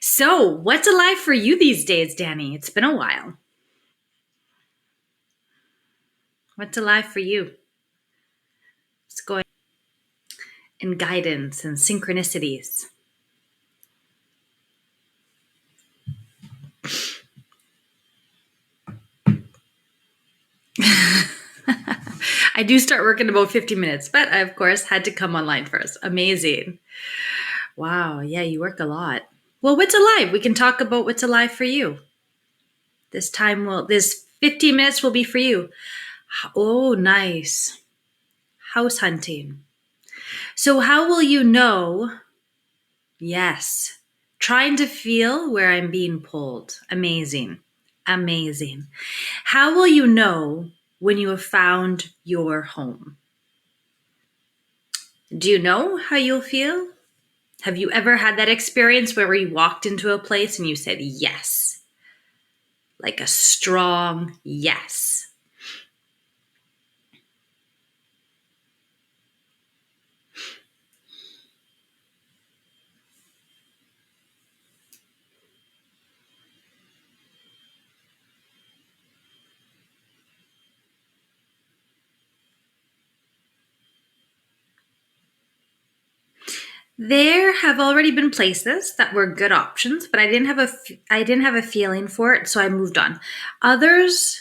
So, what's alive for you these days, Danny? It's been a while. What's alive for you? What's going in guidance and synchronicities? I do start work in about 50 minutes, but I, of course, had to come online first. Amazing. Wow. Yeah, you work a lot. Well, what's alive? We can talk about what's alive for you. This 15 minutes will be for you. Oh, nice. House hunting. So, how will you know? Yes. Trying to feel where I'm being pulled. Amazing. Amazing. How will you know when you have found your home? Do you know how you'll feel? Have you ever had that experience where you walked into a place and you said yes? Like a strong yes. There have already been places that were good options, but I didn't have a feeling for it, so I moved on. Others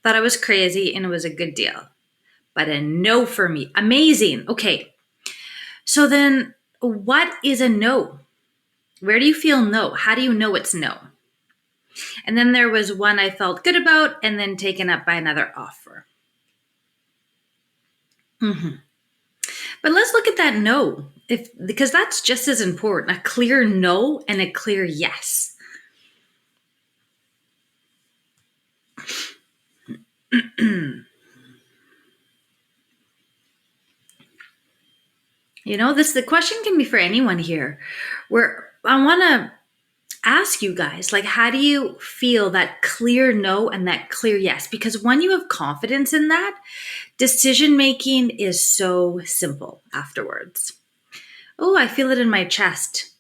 thought I was crazy and it was a good deal, but a no for me. Amazing. Okay. So then what is a no? Where do you feel no? How do you know it's no? And then there was one I felt good about and then taken up by another offer. Hmm. But let's look at that no, because that's just as important, a clear no and a clear yes. The question can be for anyone here. Where I want to ask you guys, like, how do you feel that clear no and that clear yes? Because when you have confidence in that, decision making is so simple afterwards. Oh, I feel it in my chest.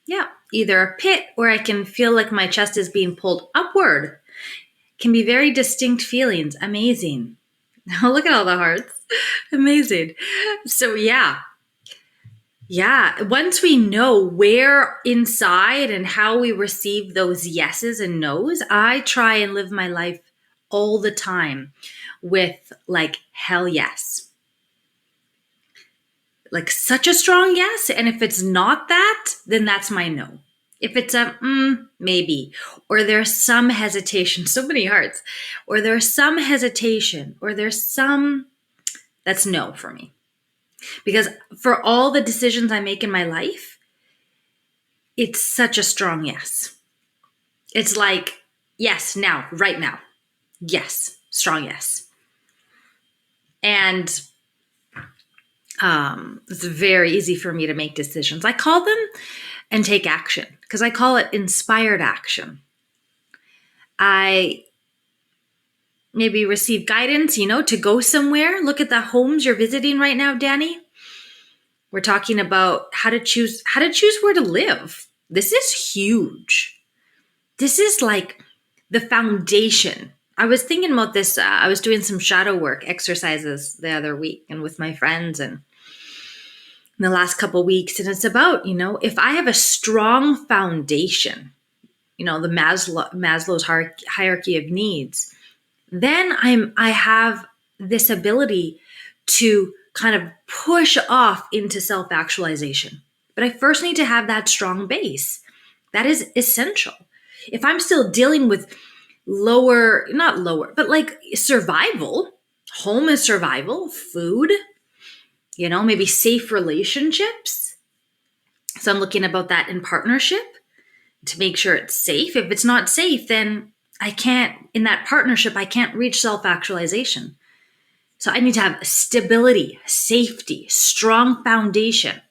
Yeah, either a pit or I can feel like my chest is being pulled upward. Can be very distinct feelings. Amazing. Look at all the hearts. Amazing. So, yeah. Yeah, once we know where inside and how we receive those yeses and nos, I try and live my life all the time with like hell yes. Like such a strong yes. And if it's not that, then that's my no. If it's a maybe, or there's some hesitation, so many hearts, or there's some hesitation, or there's some, that's no for me. Because for all the decisions I make in my life, it's such a strong yes. It's like, yes, now, right now. Yes, strong yes. And it's very easy for me to make decisions. I call them and take action because I call it inspired action. I maybe receive guidance, to go somewhere. Look at the homes you're visiting right now, Danny. We're talking about how to choose where to live. This is huge. This is like the foundation. I was thinking about this. I was doing some shadow work exercises the other week and with my friends and in the last couple of weeks. And it's about, if I have a strong foundation, the Maslow's hierarchy of needs, then I have this ability to kind of push off into self-actualization. But I first need to have that strong base. That is essential. If I'm still dealing with not lower, but like survival, home is survival, food, maybe safe relationships. So I'm looking about that in partnership to make sure it's safe. If it's not safe, then in that partnership, I can't reach self-actualization. So I need to have stability, safety, strong foundation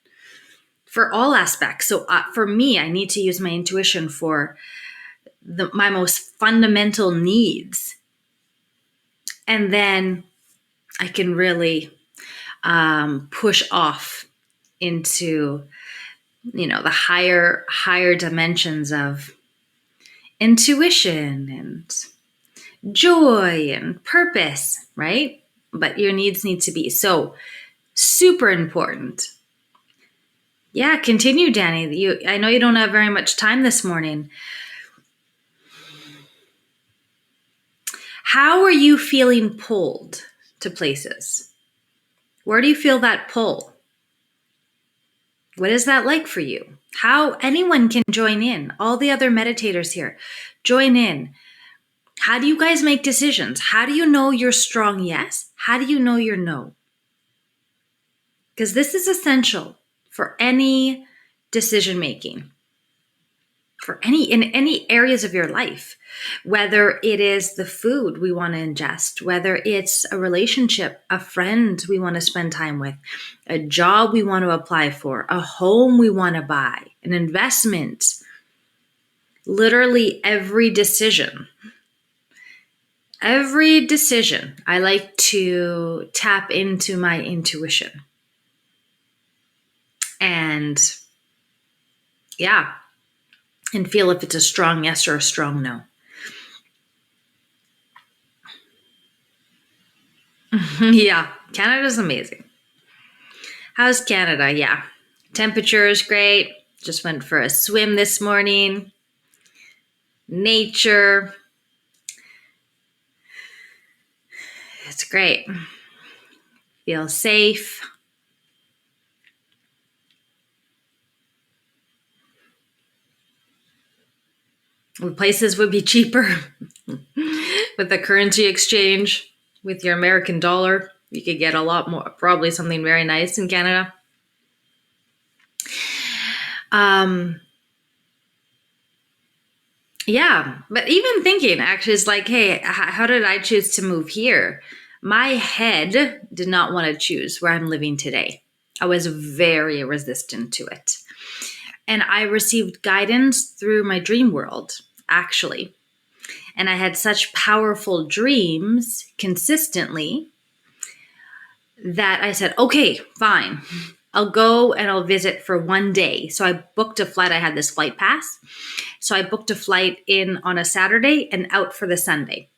for all aspects. So for me, I need to use my intuition for my most fundamental needs. And then I can really push off into the higher dimensions of intuition and joy and purpose, right? But your needs need to be so super important. Yeah, continue, Danny. I know you don't have very much time this morning. How are you feeling pulled to places? Where do you feel that pull? What is that like for you? How anyone can join in. All the other meditators here, join in. How do you guys make decisions? How do you know you're strong yes? How do you know you're no? Because this is essential for any decision making, in any areas of your life, whether it is the food we want to ingest, whether it's a relationship, a friend we want to spend time with, a job we want to apply for, a home we want to buy, an investment. Literally every decision, I like to tap into my intuition. And yeah, and feel if it's a strong yes or a strong no. Yeah, Canada's amazing. How's Canada? Yeah, temperature is great. Just went for a swim this morning. Nature. It's great. Feel safe. Places would be cheaper with the currency exchange. With your American dollar, you could get a lot more, probably something very nice in Canada. Yeah, but even thinking actually is like, hey, how did I choose to move here? My head did not want to choose where I'm living today. I was very resistant to it. And I received guidance through my dream world, actually. And I had such powerful dreams consistently that I said, okay, fine. I'll go and I'll visit for one day. So I booked a flight. I had this flight pass. So I booked a flight in on a Saturday and out for the Sunday,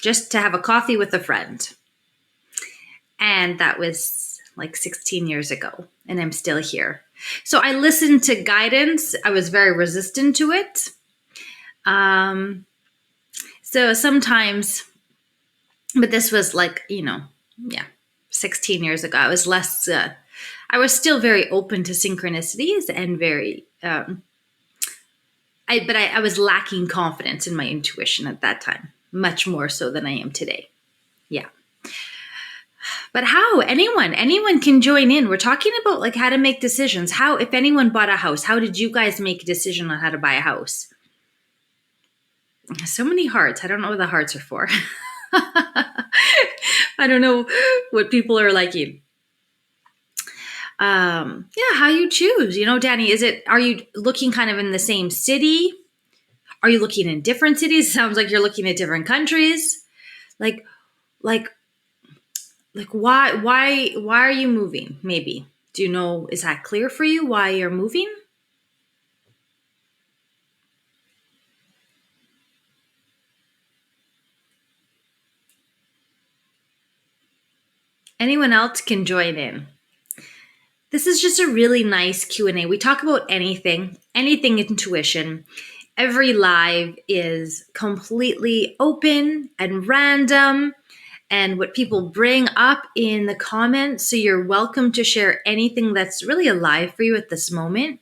just to have a coffee with a friend. And that was like 16 years ago, and I'm still here. So I listened to guidance. I was very resistant to it. So sometimes, but this was like, 16 years ago. I was less, I was still very open to synchronicities and very, I was lacking confidence in my intuition at that time, much more so than I am today. Yeah. But how? Anyone can join in. We're talking about like how to make decisions. How, if anyone bought a house, how did you guys make a decision on how to buy a house? So many hearts. I don't know what the hearts are for. I don't know what people are liking. How you choose. Danny, are you looking kind of in the same city? Are you looking in different cities? Sounds like you're looking at different countries. Like why are you moving? Maybe. Do you know, is that clear for you why you're moving? Anyone else can join in. This is just a really nice Q&A. We talk about anything intuition. Every live is completely open and random, and what people bring up in the comments. So you're welcome to share anything that's really alive for you at this moment.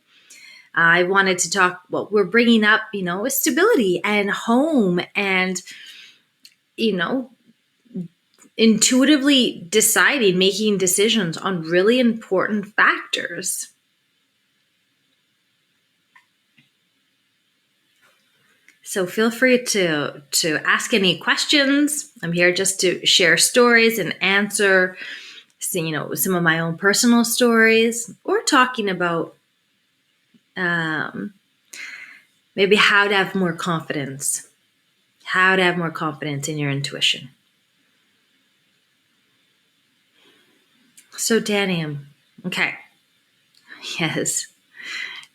I wanted to talk, we're bringing up, stability and home and, intuitively deciding, making decisions on really important factors. So feel free to ask any questions. I'm here just to share stories and answer, some of my own personal stories, or talking about maybe how to have more confidence in your intuition. So Danny, okay. Yes.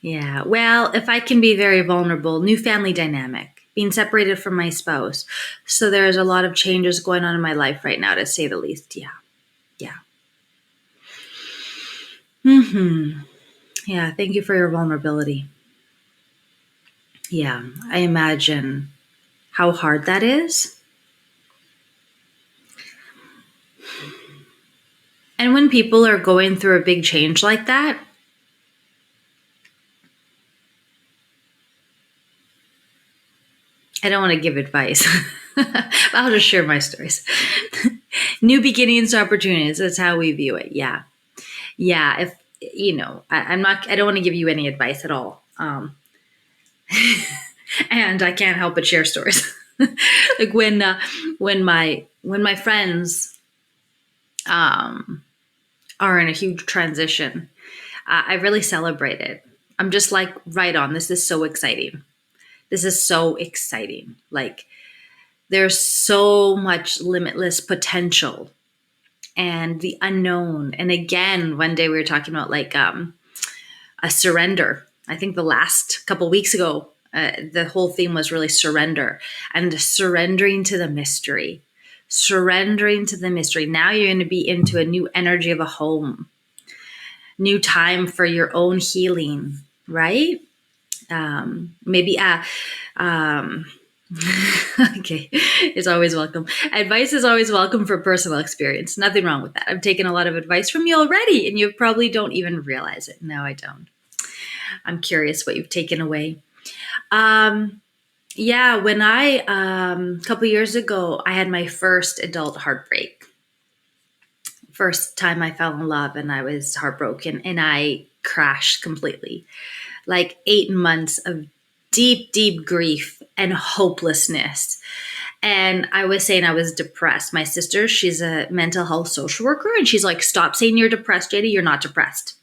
Yeah. Well, if I can be very vulnerable, new family dynamic, being separated from my spouse. So there's a lot of changes going on in my life right now, to say the least. Yeah. Yeah. Hmm. Yeah. Thank you for your vulnerability. Yeah. I imagine how hard that is. And when people are going through a big change like that, I don't want to give advice. I'll just share my stories. New beginnings, opportunities. That's how we view it. Yeah. Yeah. If, I'm not, I don't want to give you any advice at all. And I can't help but share stories. Like when my friends, um, are in a huge transition, I really celebrate it. I'm just like, right on. This is so exciting. This is so exciting. Like, there's so much limitless potential and the unknown. And again, one day we were talking about like a surrender. I think the last couple weeks ago, the whole theme was really surrender and surrendering to the mystery. Surrendering to the mystery. Now you're going to be into a new energy of a home, new time for your own healing, right? Maybe um, okay, it's always welcome. Advice is always welcome for personal experience. Nothing wrong with that. I've taken a lot of advice from you already, and you probably don't even realize it. No, I don't. I'm curious what you've taken away. Um, yeah, when a couple years ago, I had my first adult heartbreak. First time I fell in love, and I was heartbroken, and I crashed completely. Like 8 months of deep, deep grief and hopelessness. And I was saying I was depressed. My sister, she's a mental health social worker, and she's like, stop saying you're depressed, JD. You're not depressed.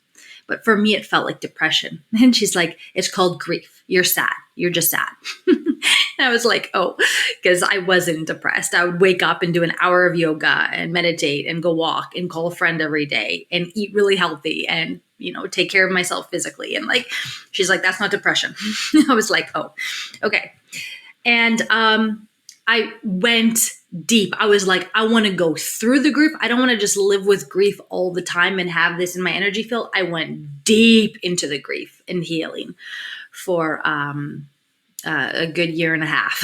But for me, it felt like depression. And she's like, it's called grief. You're sad. You're just sad. And I was like, oh, because I wasn't depressed. I would wake up and do an hour of yoga and meditate and go walk and call a friend every day and eat really healthy and, take care of myself physically. And like, she's like, that's not depression. I was like, oh, okay. And I went deep. I was like, I want to go through the grief. I don't want to just live with grief all the time and have this in my energy field. I went deep into the grief and healing for a good year and a half.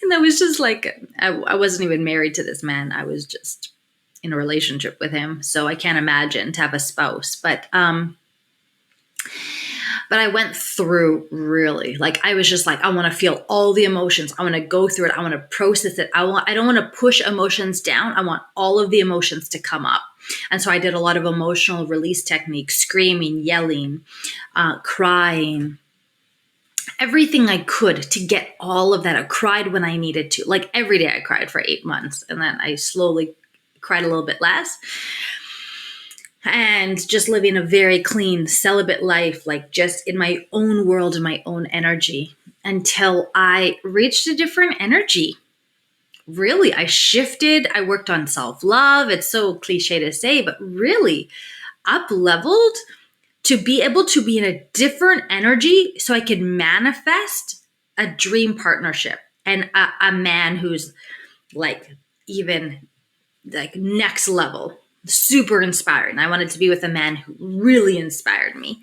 And I was just like, I wasn't even married to this man. I was just in a relationship with him. So I can't imagine to have a spouse. But I went through really, like, I was just like, I want to feel all the emotions. I want to go through it. I want to process it. I don't want to push emotions down. I want all of the emotions to come up. And so I did a lot of emotional release techniques, screaming, yelling, crying, everything I could to get all of that. I cried when I needed to. Like every day I cried for 8 months. And then I slowly cried a little bit less. And just living a very clean, celibate life, like just in my own world and my own energy, until I reached a different energy. Really, I shifted. I worked on self-love. It's so cliche to say, but really up-leveled to be able to be in a different energy so I could manifest a dream partnership and a man who's like even like next level, super inspiring. I wanted to be with a man who really inspired me.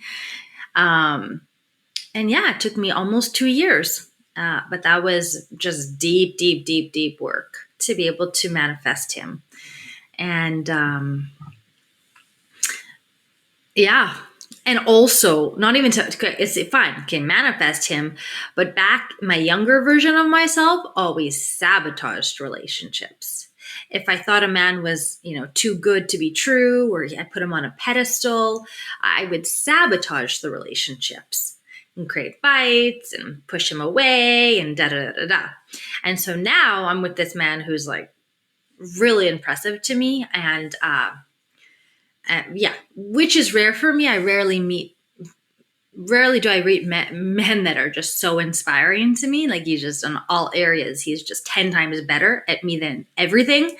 And yeah, it took me almost 2 years. But that was just deep, deep, deep, deep work to be able to manifest him. And yeah. And also, not even to, it's fine, can manifest him, but back, my younger version of myself always sabotaged relationships. If I thought a man was, too good to be true, or I put him on a pedestal, I would sabotage the relationships and create fights and push him away and da da da da. And so now I'm with this man who's like really impressive to me, and yeah, which is rare for me. Rarely do I meet men that are just so inspiring to me. Like, he's just in all areas, he's just 10 times better at me than everything.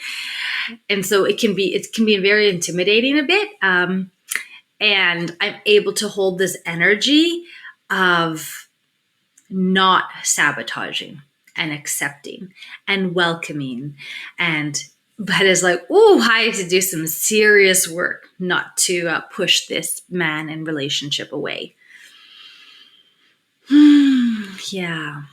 And so it can be very intimidating a bit. And I'm able to hold this energy of not sabotaging and accepting and welcoming. But it's like, oh, I have to do some serious work not to push this man and relationship away. Yeah.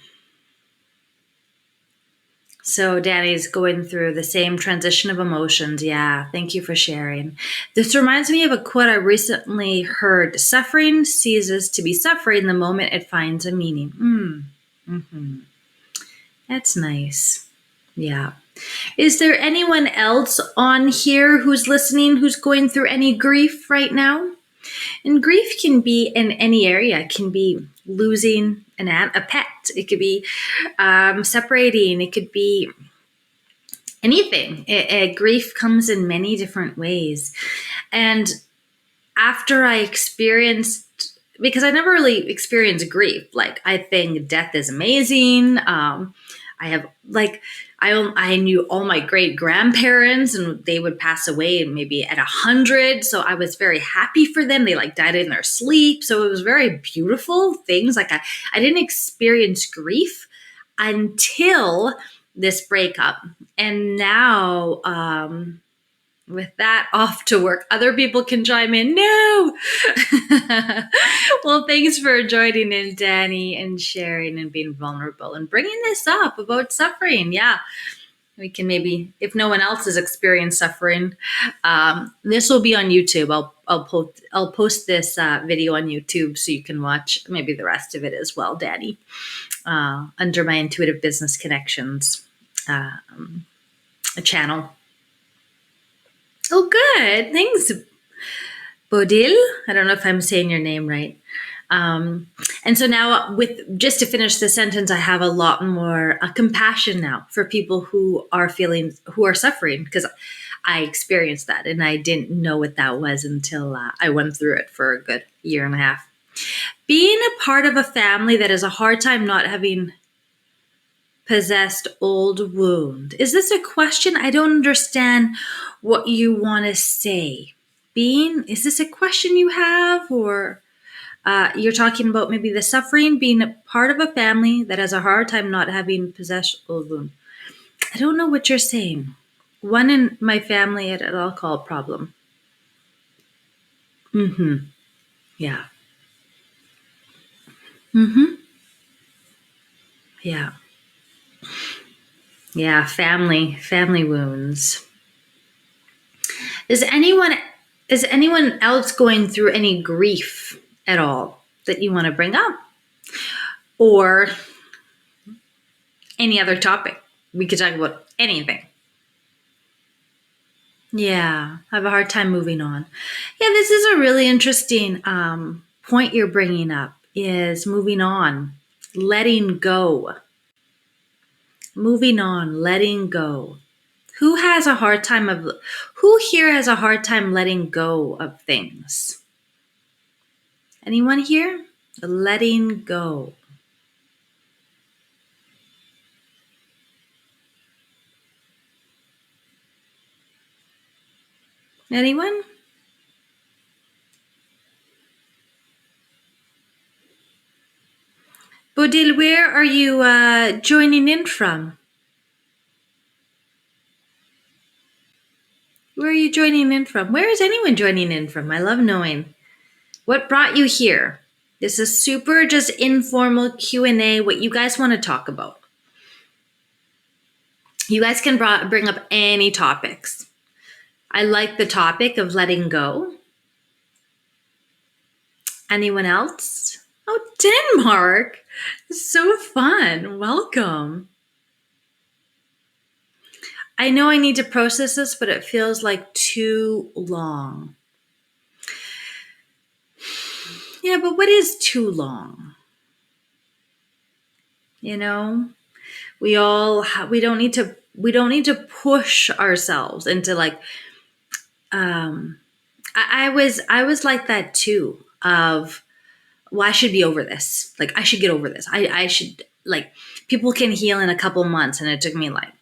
So Danny's going through the same transition of emotions. Yeah, thank you for sharing. This reminds me of a quote I recently heard. Suffering ceases to be suffering the moment it finds a meaning. Mm-hmm. That's nice. Yeah. Is there anyone else on here who's listening who's going through any grief right now? And grief can be in any area. It can be losing a pet. It could be separating. It could be anything. Grief comes in many different ways. And after I experienced, because I never really experienced grief, like I think death is amazing. I have I knew all my great grandparents, and they would pass away maybe at 100. So I was very happy for them. They like died in their sleep. So it was very beautiful things. Like I didn't experience grief until this breakup. And now, with that off to work, other people can chime in. No. Well, thanks for joining in, Danny, and sharing and being vulnerable and bringing this up about suffering. Yeah. We can maybe, if no one else has experienced suffering, this will be on YouTube. I'll post this video on YouTube so you can watch maybe the rest of it as well, Danny, under my Intuitive Business Connections channel. Oh, good. Thanks, Bodil. I don't know if I'm saying your name right. And so now, just to finish the sentence, I have a lot more compassion now for people who are suffering, because I experienced that and I didn't know what that was until I went through it for a good year and a half. Being a part of a family that has a hard time not having possessed old wound. Is this a question? I don't understand what you want to say. Is this a question you have, or you're talking about maybe the suffering, being a part of a family that has a hard time not having possessed old wound? I don't know what you're saying. One in my family had an alcohol problem. Mm-hmm. Yeah. Mm-hmm. Yeah. Yeah. Family wounds. Is anyone else going through any grief at all that you want to bring up? Or any other topic? We could talk about anything. Yeah, I have a hard time moving on. Yeah, this is a really interesting point you're bringing up, is moving on, letting go. Moving on, letting go. Who here has a hard time letting go of things? Anyone here? Letting go. Anyone? Bodil, where are you joining in from? Where are you joining in from? Where is anyone joining in from? I love knowing. What brought you here? This is super just informal Q&A, what you guys want to talk about. You guys can bring up any topics. I like the topic of letting go. Anyone else? Oh, Denmark. So fun. Welcome. I know I need to process this, but it feels like too long. Yeah, but what is too long? You know, we don't need to push ourselves into like, I was like that too, of, well, I should be over this. Like, I should get over this. I should, like, people can heal in a couple months, and it took me like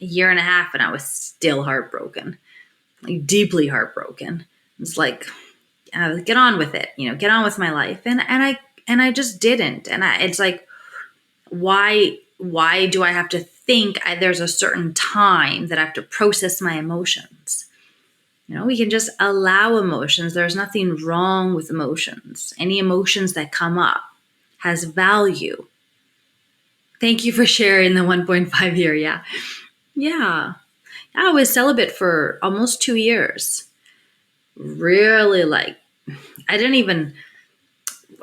a year and a half, and I was still heartbroken, like deeply heartbroken. It's like, get on with it, get on with my life. And I just didn't. And it's like, why do I have to think there's a certain time that I have to process my emotions? We can just allow emotions. There's nothing wrong with emotions. Any emotions that come up has value. Thank you for sharing the 1.5 year. Yeah. Yeah. I was celibate for almost 2 years. Really, I didn't even,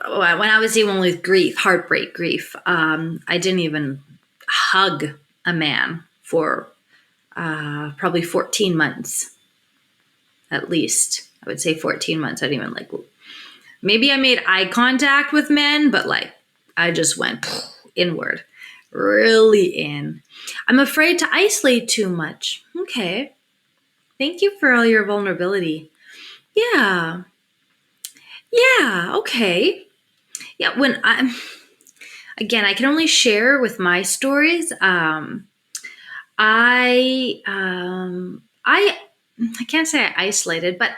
when I was dealing with grief, heartbreak, grief, I didn't even hug a man for probably 14 months, at least. I would say 14 months. I didn't even maybe I made eye contact with men, but I just went inward, really in. I'm afraid to isolate too much. Okay. Thank you for all your vulnerability. Yeah. Yeah. Okay. Yeah. I can only share with my stories. I can't say I isolated, but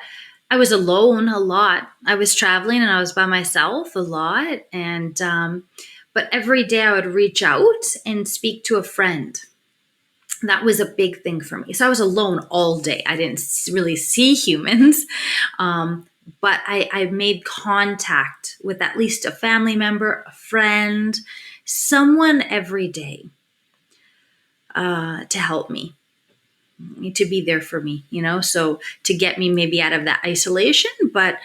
I was alone a lot. I was traveling and I was by myself a lot. And, but every day I would reach out and speak to a friend. That was a big thing for me. So I was alone all day. I didn't really see humans. But I made contact with at least a family member, a friend, someone every day to help me, to be there for me, so to get me maybe out of that isolation. But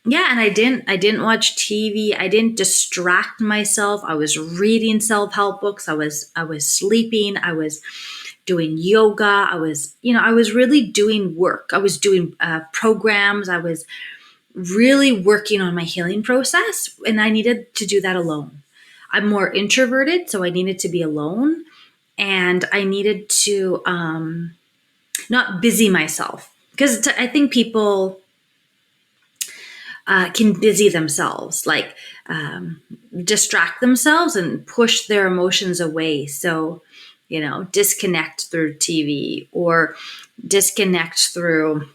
yeah, and I didn't watch TV. I didn't distract myself. I was reading self-help books. I was sleeping. I was doing yoga. I was really doing work. I was doing programs. I was really working on my healing process, and I needed to do that alone. I'm more introverted, so I needed to be alone, and I needed to not busy myself, because I think people can busy themselves, distract themselves and push their emotions away. So, disconnect through TV or disconnect through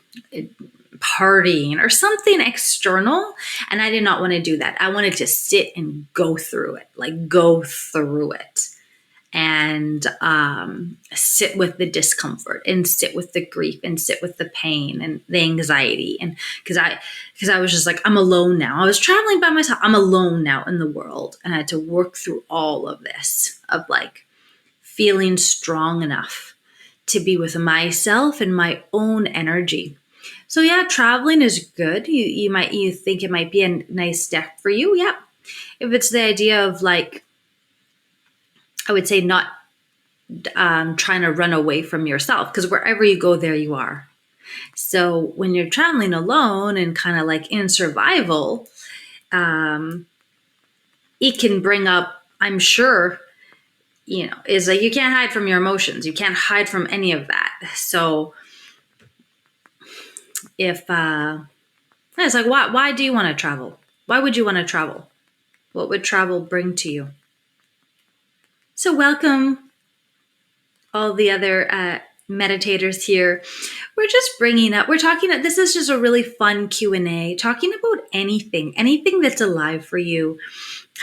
partying or something external. And I did not want to do that. I wanted to sit and go through it, and sit with the discomfort and sit with the grief and sit with the pain and the anxiety. And because I was just I'm alone now. I was traveling by myself. I'm alone now in the world. And I had to work through all of this of feeling strong enough to be with myself and my own energy. So yeah, traveling is good. You think it might be a nice step for you. Yeah. If it's the idea of I would say not trying to run away from yourself, because wherever you go, there you are. So when you're traveling alone and kind of in survival, it can bring up, I'm sure, is you can't hide from your emotions. You can't hide from any of that. So if it's why do you want to travel? Why would you want to travel? What would travel bring to you? So welcome all the other meditators here. We're talking, this is just a really fun Q&A, talking about anything that's alive for you,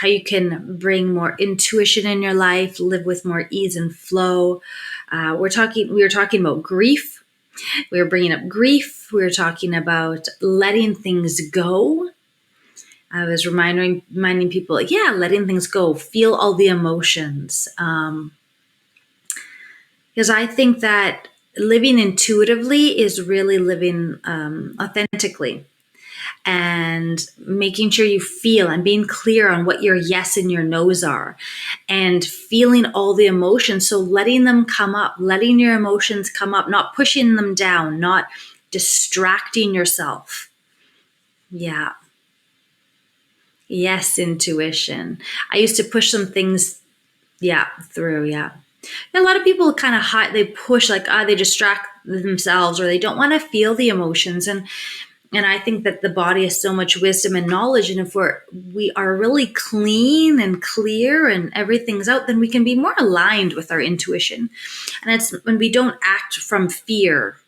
how you can bring more intuition in your life, live with more ease and flow. We were talking about grief. We were bringing up grief. We were talking about letting things go. I was reminding people, letting things go, feel all the emotions. Because I think that living intuitively is really living authentically, and making sure you feel and being clear on what your yes and your no's are, and feeling all the emotions. So letting them come up, letting your emotions come up, not pushing them down, not distracting yourself. Yeah. Yes, intuition. I used to push some things, through. Yeah. A lot of people kind of hide, they push they distract themselves, or they don't want to feel the emotions. And I think that the body has so much wisdom and knowledge. And if we are really clean and clear and everything's out, then we can be more aligned with our intuition. And it's when we don't act from fear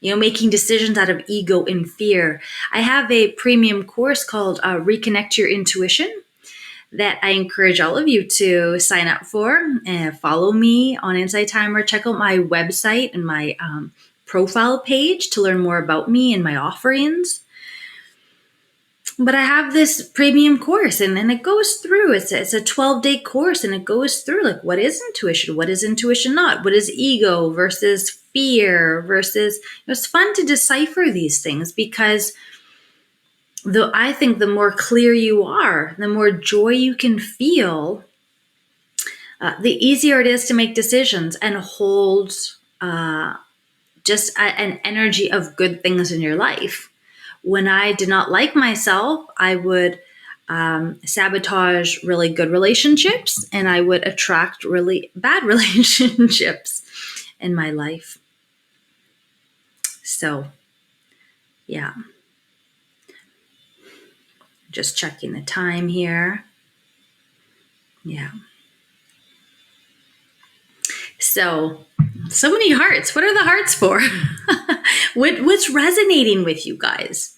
making decisions out of ego and fear. I have a premium course called Reconnect Your Intuition that I encourage all of you to sign up for. Follow me on Insight Timer. Check out my website and my profile page to learn more about me and my offerings. But I have this premium course and it goes through, it's a 12-day course, and it goes through like, what is intuition? What is intuition not? What is ego versus fear versus, it's fun to decipher these things, because I think the more clear you are, the more joy you can feel, the easier it is to make decisions and hold just an energy of good things in your life. When I did not like myself, I would sabotage really good relationships, and I would attract really bad relationships in my life. So, yeah. Just checking the time here. Yeah. So many hearts. What are the hearts for? What's resonating with you guys?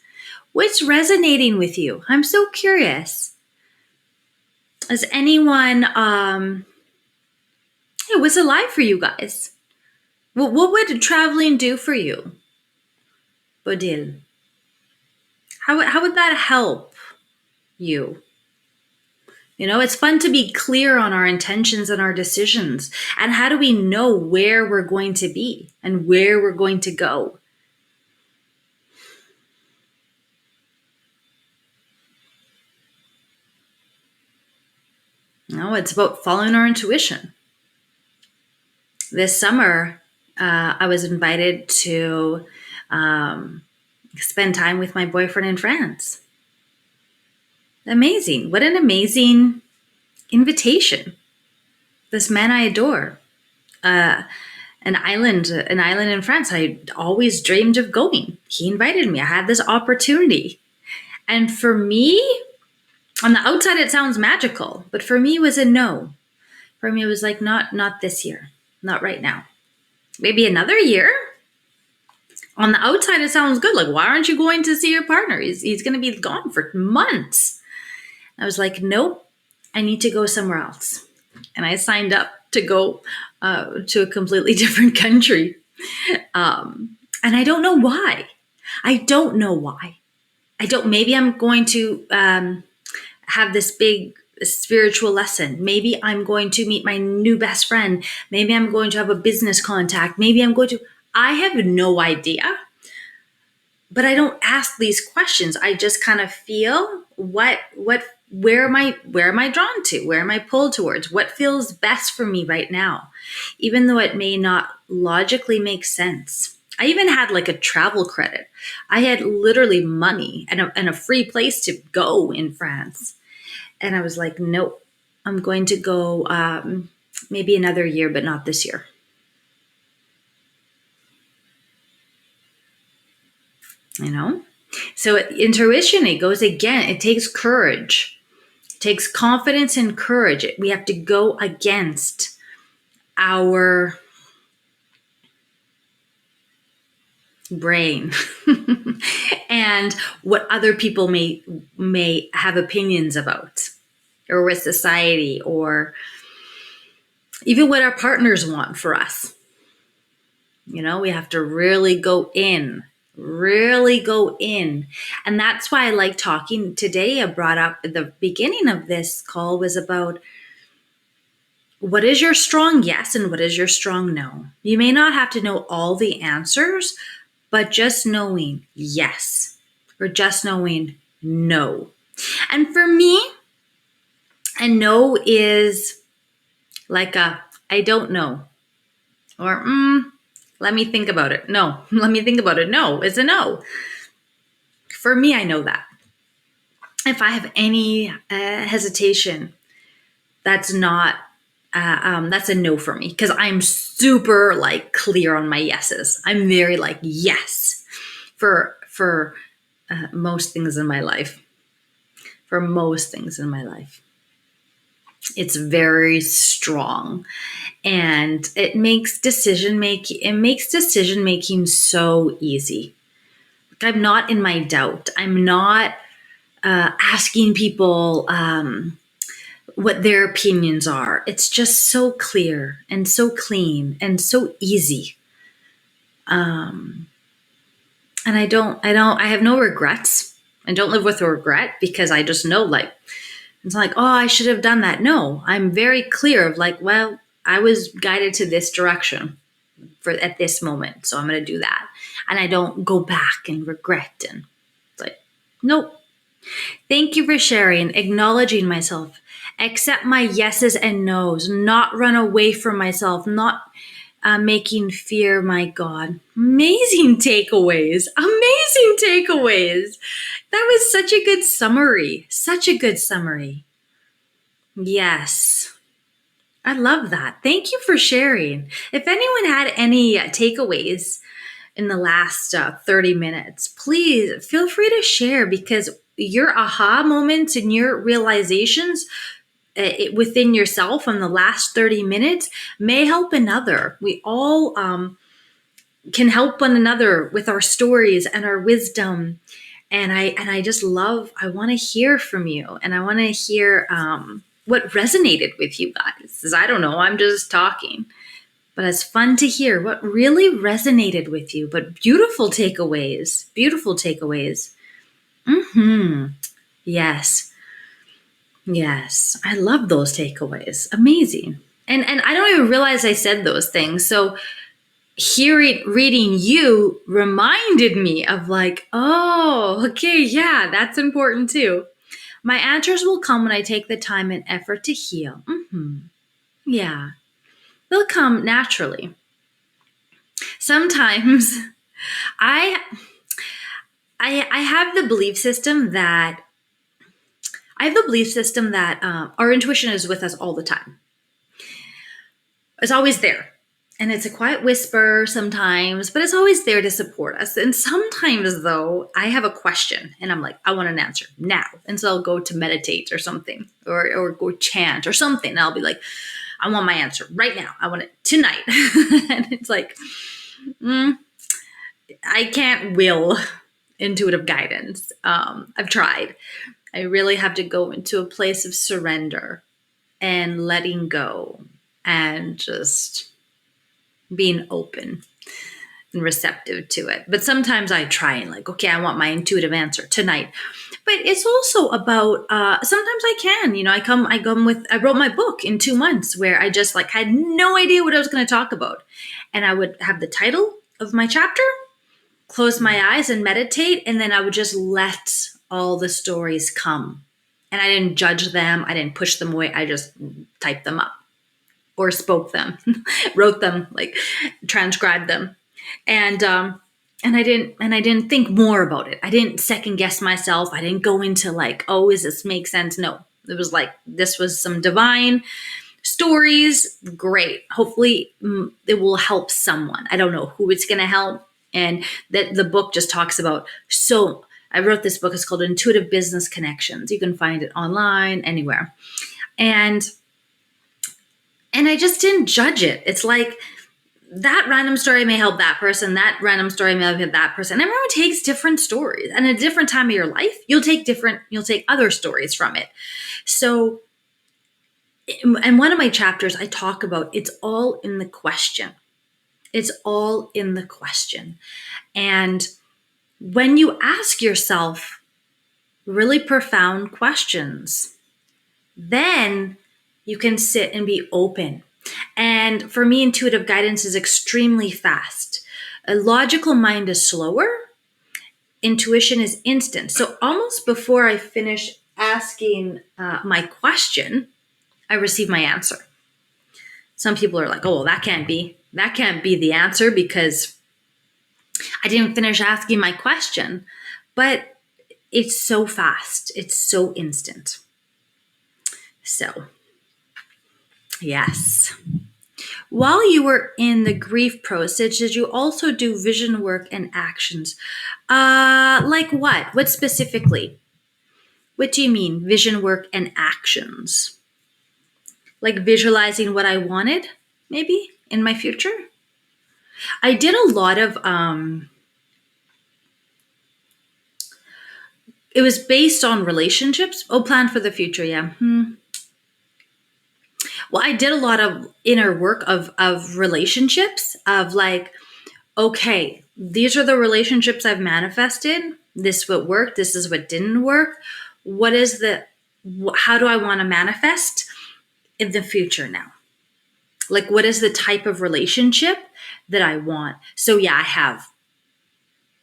What's resonating with you? I'm so curious. Is anyone, what's alive for you guys? What would traveling do for you? Bodil. How would that help you? It's fun to be clear on our intentions and our decisions. And how do we know where we're going to be and where we're going to go? No, it's about following our intuition. This summer, I was invited to spend time with my boyfriend in France. Amazing. What an amazing invitation. This man I adore. An island in France I always dreamed of going. He invited me. I had this opportunity. And for me, on the outside, it sounds magical, but for me, it was a no. For me, it was like, not this year, not right now. Maybe another year. On the outside, it sounds good. Like, why aren't you going to see your partner? He's going to be gone for months. I was like, nope, I need to go somewhere else. And I signed up to go to a completely different country. And I don't know why. Maybe I'm going to have this big spiritual lesson. Maybe I'm going to meet my new best friend. Maybe I'm going to have a business contact. I have no idea. But I don't ask these questions. I just kind of feel where am I drawn to? Where am I pulled towards? What feels best for me right now? Even though it may not logically make sense. I even had like a travel credit. I had literally money and a free place to go in France. And I was like, nope, I'm going to go maybe another year, but not this year. So intuition, it goes again. It takes courage. It takes confidence and courage. We have to go against our brain and what other people may have opinions about, or with society, or even what our partners want for us. We have to really go in. And that's why I like talking today. I brought up at the beginning of this call was about what is your strong yes and what is your strong no. You may not have to know all the answers, but just knowing yes or just knowing no. And for me, a no is like I don't know, or let me think about it. No, let me think about it. No, it's a no. For me, I know that. If I have any hesitation, that's not, that's a no for me, because I'm super like clear on my yeses. I'm very like yes for most things in my life. It's very strong, and it makes decision making so easy. Like, I'm not in my doubt. I'm not asking people what their opinions are. It's just so clear and so clean and so easy. And I have no regrets. I don't live with a regret because I just know, like, it's not like, oh, I should have done that. No, I'm very clear of like, well, I was guided to this direction at this moment, so I'm going to do that. And I don't go back and regret. And it's like, nope. Thank you for sharing, acknowledging myself, accept my yeses and nos, not run away from myself, not making fear my God. Amazing takeaways. Amazing takeaways. That was such a good summary. Such a good summary. Yes. I love that. Thank you for sharing. If anyone had any takeaways in the last 30 minutes, please feel free to share, because your aha moments and your realizations within yourself in the last 30 minutes may help another. We all can help one another with our stories and our wisdom. And I just love, I want to hear from you, and I want to hear what resonated with you guys. Because I don't know, I'm just talking. But it's fun to hear what really resonated with you. But beautiful takeaways. Beautiful takeaways. Yes. Yes. I love those takeaways. Amazing. And I don't even realize I said those things. So reading you reminded me of like, oh, okay, yeah, that's important too. My answers will come when I take the time and effort to heal. Yeah. They'll come naturally. Sometimes I have the belief system that our intuition is with us all the time. It's always there. And it's a quiet whisper sometimes, but it's always there to support us. And sometimes, though, I have a question and I'm like, I want an answer now. And so I'll go to meditate or something, or go chant or something. And I'll be like, I want my answer right now. I want it tonight. And it's like, I can't will intuitive guidance. I've tried. I really have to go into a place of surrender and letting go and just being open and receptive to it. But sometimes I try and like, okay, I want my intuitive answer tonight. But it's also about, sometimes I can, I wrote my book in 2 months where I just like had no idea what I was going to talk about. And I would have the title of my chapter, close my eyes and meditate. And then I would just let all the stories come. And I didn't judge them. I didn't push them away. I just typed them up or spoke them, wrote them, like transcribed them. And I didn't think more about it. I didn't second guess myself. I didn't go into like, oh, does this make sense? No, it was like, this was some divine stories. Great. Hopefully it will help someone. I don't know who it's going to help. And that the book just talks about, so I wrote this book. It's called Intuitive Business Connections. You can find it online, anywhere. And I just didn't judge it. It's like, that random story may help that person. That random story may help that person. Everyone takes different stories. And at a different time of your life, you'll take other stories from it. So, in one of my chapters, I talk about it's all in the question. It's all in the question. And when you ask yourself really profound questions, then you can sit and be open. And for me, intuitive guidance is extremely fast. A logical mind is slower. Intuition is instant. So almost before I finish asking my question, I receive my answer. Some people are like, oh, well, that can't be the answer because I didn't finish asking my question. But it's so fast. It's so instant. So, yes. While you were in the grief process, did you also do vision work and actions? Like what? What specifically? What do you mean, vision work and actions? like visualizing what I wanted maybe in my future. I did a lot of it was based on relationships. Oh, plan for the future, yeah. Well, I did a lot of inner work of relationships, of like, okay, these are the relationships I've manifested. This what worked, this is what didn't work. What is the how do I want to manifest in the future now? Like, what is the type of relationship that I want? So yeah, I have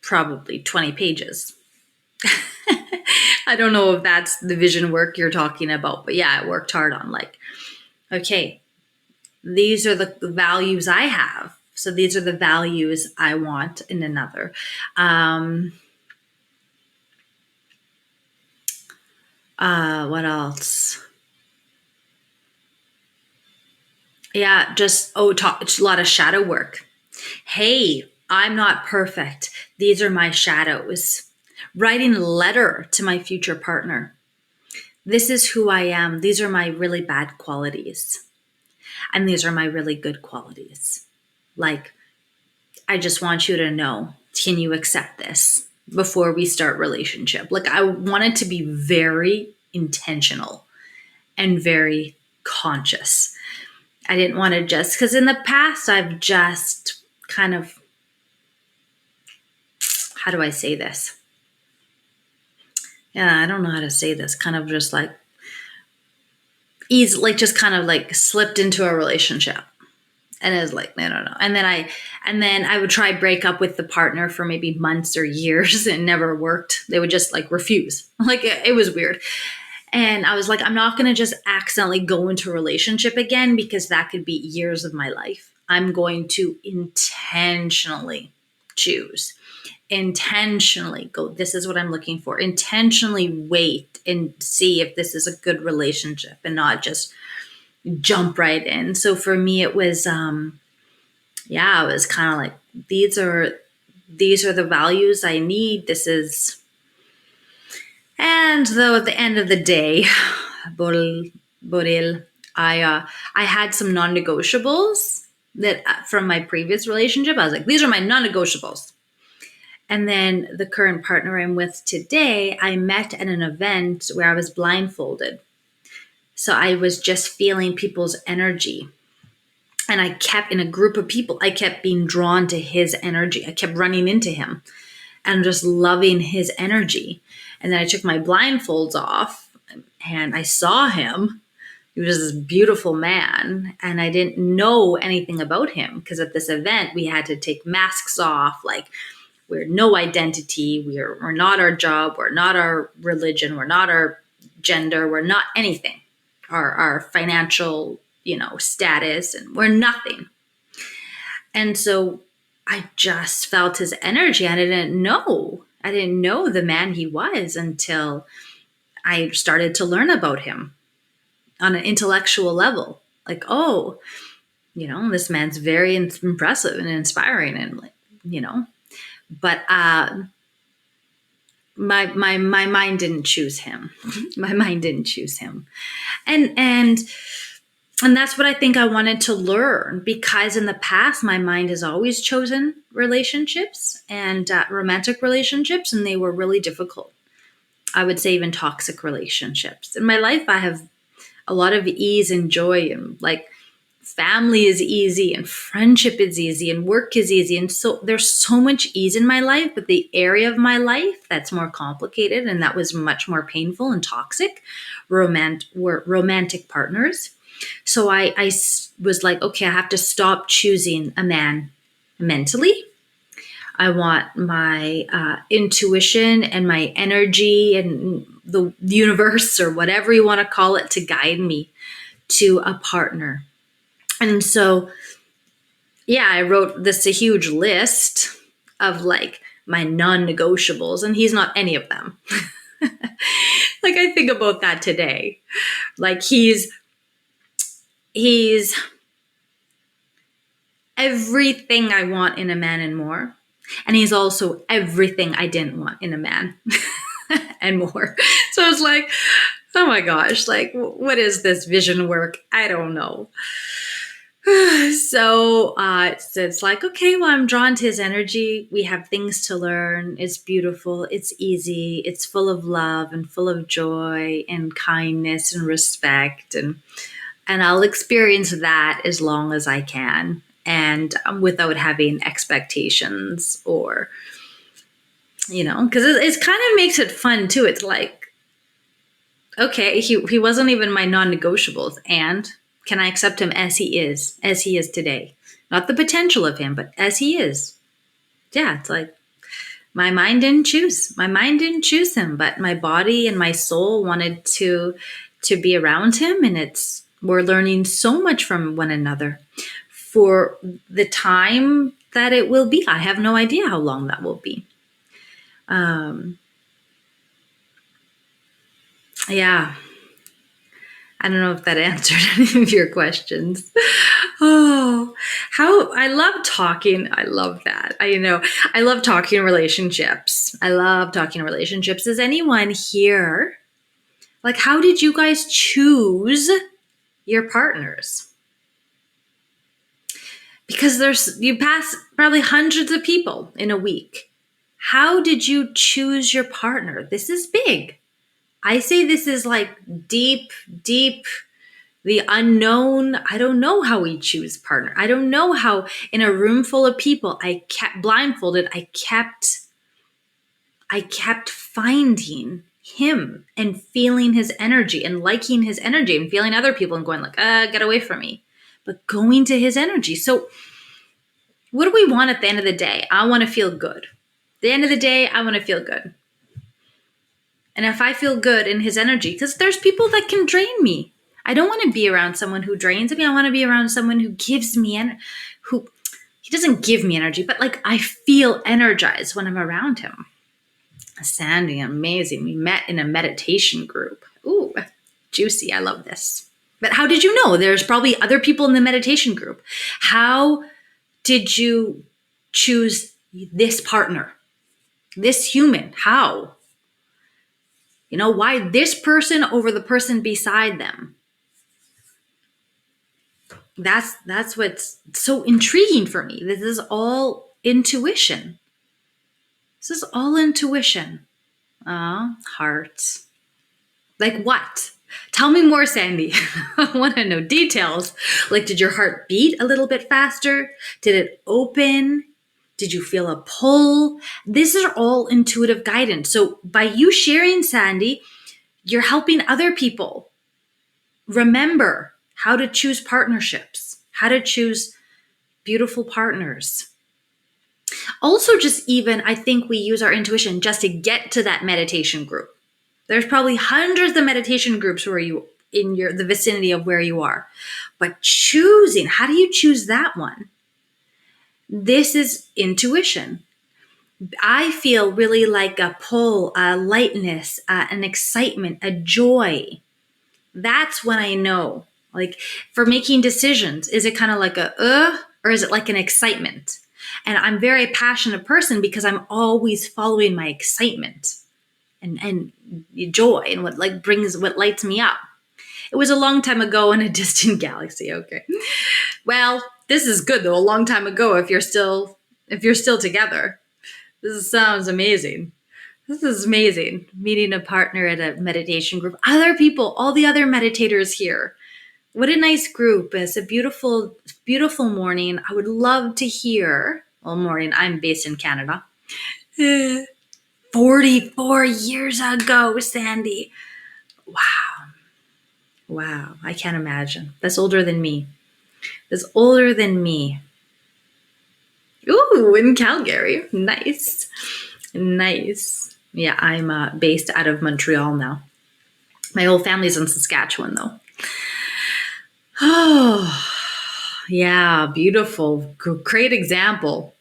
probably 20 pages. I don't know if that's the vision work you're talking about, but yeah, I worked hard on like, okay, these are the values I have. So these are the values I want in another. What else? Yeah, just a lot of shadow work. Hey, I'm not perfect. These are my shadows. Writing a letter to my future partner. This is who I am. These are my really bad qualities. And these are my really good qualities. Like, I just want you to know, can you accept this before we start relationship? Like, I wanted to be very intentional and very conscious. I didn't want to just, because in the past, I've just kind of, how do I say this? Yeah, I don't know how to say this. Kind of just like, just kind of like slipped into a relationship. And it was like, no. And then I would try break up with the partner for maybe months or years and it never worked. They would just like refuse. Like it was weird. And I was like, I'm not going to just accidentally go into a relationship again because that could be years of my life. I'm going to intentionally choose, intentionally go, this is what I'm looking for, intentionally wait and see if this is a good relationship and not just jump right in. So for me, it was, it was kind of like, these are the values I need. This is, and though at the end of the day, Boril, I had some non-negotiables that from my previous relationship. I was like, these are my non-negotiables. And then the current partner I'm with today, I met at an event where I was blindfolded. So I was just feeling people's energy. And I kept in a group of people, I kept being drawn to his energy. I kept running into him and just loving his energy. And then I took my blindfolds off and I saw him. He was this beautiful man. And I didn't know anything about him because at this event, we had to take masks off. Like, we're no identity. We're not our job. We're not our religion. We're not our gender. We're not anything. Our financial, status, and we're nothing. And so I just felt his energy. I didn't know the man he was until I started to learn about him on an intellectual level. Like, oh, this man's very impressive and inspiring, and but my mind didn't choose him. My mind didn't choose him, and that's what I think I wanted to learn, because in the past, my mind has always chosen relationships and romantic relationships, and they were really difficult. I would say even toxic relationships. In my life, I have a lot of ease and joy, and like family is easy and friendship is easy and work is easy. And so there's so much ease in my life, but the area of my life that's more complicated and that was much more painful and toxic were romantic partners. So I was like, okay, I have to stop choosing a man mentally. I want my intuition and my energy and the universe, or whatever you want to call it, to guide me to a partner. And so, I wrote a huge list of like my non-negotiables, and he's not any of them. Like, I think about that today. Like, he's everything I want in a man and more. And he's also everything I didn't want in a man and more. So it's like, Oh my gosh, like what is this vision work? I don't know. So it's like, okay, well, I'm drawn to his energy. We have things to learn. It's beautiful. It's easy. It's full of love and full of joy and kindness and respect. And I'll experience that as long as I can, and without having expectations or, because it kind of makes it fun too. It's like, okay, he wasn't even my non-negotiables, and can I accept him as he is today? Not the potential of him, but as he is. Yeah, it's like my mind didn't choose. My mind didn't choose him, but my body and my soul wanted to be around him, and it's we're learning so much from one another for the time that it will be. I have no idea how long that will be. Um, yeah, I don't know if that answered any of your questions. Oh, how I love talking. I love that. I love talking relationships. I love talking relationships. Is anyone here? Like, how did you guys choose your partners? Because you pass probably hundreds of people in a week. How did you choose your partner? This is big. I say this is like deep, deep, the unknown. I don't know how we choose partner. I don't know how in a room full of people, I kept blindfolded. I kept finding him and feeling his energy and liking his energy and feeling other people and going like, get away from me. But going to his energy. So what do we want at the end of the day? I want to feel good. At the end of the day, I want to feel good. And if I feel good in his energy, because there's people that can drain me. I don't want to be around someone who drains me. I want to be around someone who gives me who he doesn't give me energy, but like I feel energized when I'm around him. Sandy, amazing. We met in a meditation group. Ooh, juicy. I love this. But how did you know? There's probably other people in the meditation group. How did you choose this partner, this human? How? Why this person over the person beside them? That's what's so intriguing for me. This is all intuition. This is all intuition. Hearts. Like what? Tell me more, Sandy. I want to know details. Like, did your heart beat a little bit faster? Did it open? Did you feel a pull? This is all intuitive guidance. So by you sharing, Sandy, you're helping other people remember how to choose partnerships, how to choose beautiful partners. Also, just even, I think we use our intuition just to get to that meditation group. There's probably hundreds of meditation groups where you in the vicinity of where you are. But choosing, how do you choose that one? This is intuition. I feel really like a pull, a lightness, an excitement, a joy. That's when I know. Like for making decisions, is it kind of like or is it like an excitement? And I'm a very passionate person because I'm always following my excitement and joy and what lights me up. It was a long time ago in a distant galaxy. Okay. Well, this is good though. A long time ago if you're still together. This sounds amazing. This is amazing. Meeting a partner at a meditation group. Other people, all the other meditators here. What a nice group. It's a beautiful, beautiful morning. I would love to hear. Well, morning. I'm based in Canada. 44 years ago, Sandy. Wow. Wow. I can't imagine. That's older than me. That's older than me. Ooh, in Calgary. Nice. Nice. Yeah, I'm based out of Montreal now. My whole family's in Saskatchewan, though. Oh, yeah, beautiful. Great example.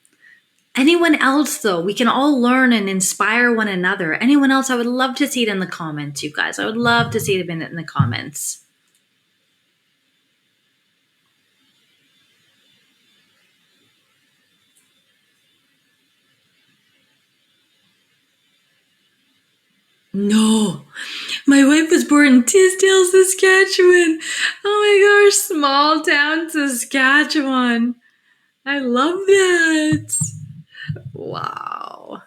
Anyone else, though? We can all learn and inspire one another. Anyone else? I would love to see it in the comments, you guys. I would love to see it in the comments. No, my wife was born in Tisdale, Saskatchewan. Oh my gosh, small town Saskatchewan. I love that. Wow.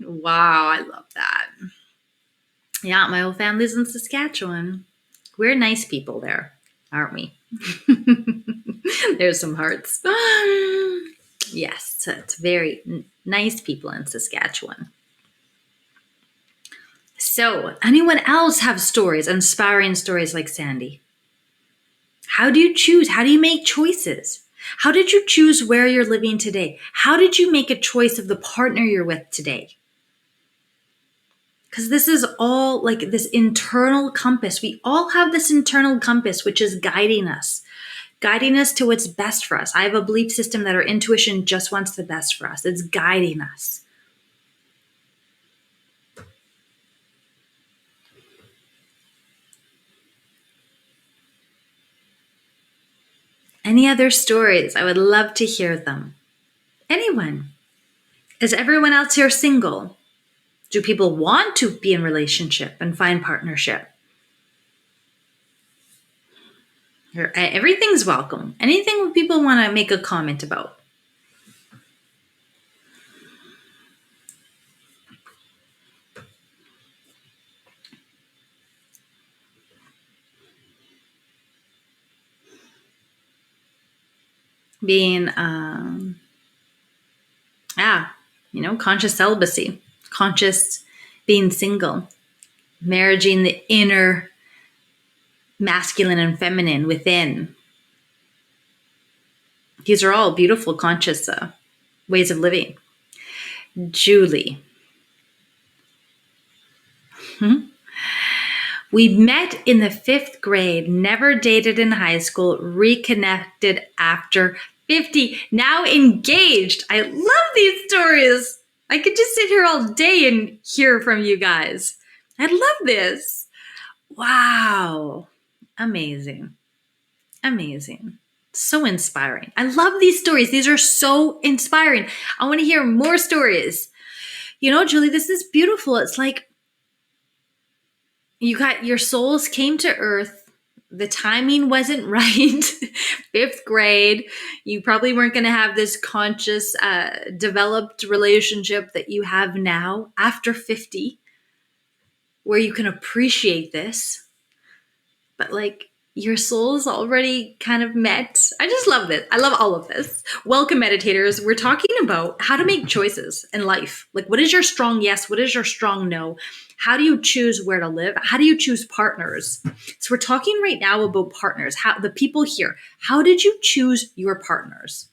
Wow, I love that. Yeah, my whole family's in Saskatchewan. We're nice people there, aren't we? There's some hearts. Yes, it's very nice people in Saskatchewan. So, anyone else have stories, inspiring stories like Sandy? How do you choose? How do you make choices? How did you choose where you're living today? How did you make a choice of the partner you're with today? Because this is all like this internal compass. We all have this internal compass, which is guiding us to what's best for us. I have a belief system that our intuition just wants the best for us. It's guiding us. Any other stories? I would love to hear them. Anyone? Is everyone else here single? Do people want to be in relationship and find partnership? Everything's welcome. Anything people want to make a comment about? Being, conscious celibacy, conscious being single, marrying the inner masculine and feminine within. These are all beautiful, conscious ways of living. Julie. We met in the 5th grade, never dated in high school, reconnected after 50, now engaged. I love these stories. I could just sit here all day and hear from you guys. I love this. Wow. Amazing. Amazing. So inspiring. I love these stories. These are so inspiring. I want to hear more stories. Julie, this is beautiful. It's like you got your souls came to earth. The timing wasn't right. 5th grade. You probably weren't going to have this conscious, developed relationship that you have now after 50, where you can appreciate this. But your soul's already kind of met. I just love this. I love all of this. Welcome, meditators. We're talking about how to make choices in life. What is your strong yes? What is your strong no? How do you choose where to live? How do you choose partners? So we're talking right now about partners. How the people here. How did you choose your partners?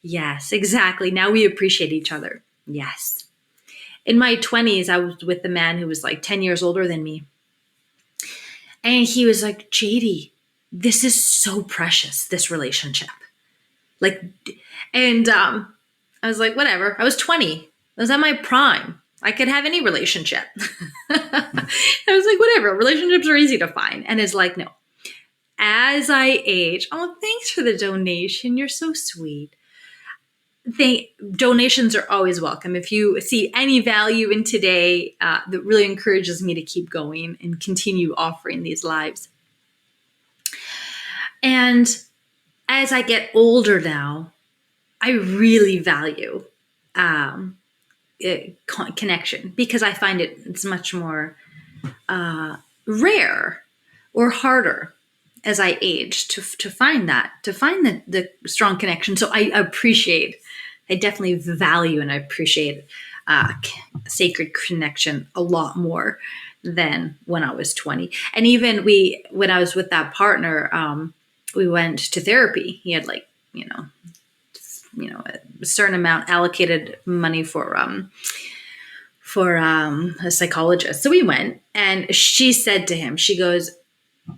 Yes, exactly. Now we appreciate each other. Yes. In my 20s, I was with a man who was 10 years older than me. And he was like, JD, this is so precious, this relationship. I was like, whatever. I was 20. I was at my prime. I could have any relationship. I was like, whatever. Relationships are easy to find. And it's like, no. As I age, oh, thanks for the donation. You're so sweet. Donations are always welcome. If you see any value in today, that really encourages me to keep going and continue offering these lives. And as I get older now, I really value connection because I find it's much more rare or harder as I age to find the strong connection. So I definitely value and I appreciate sacred connection a lot more than when I was 20. And even when I was with that partner, we went to therapy. He had a certain amount allocated money for a psychologist. So we went, and she said to him, she goes,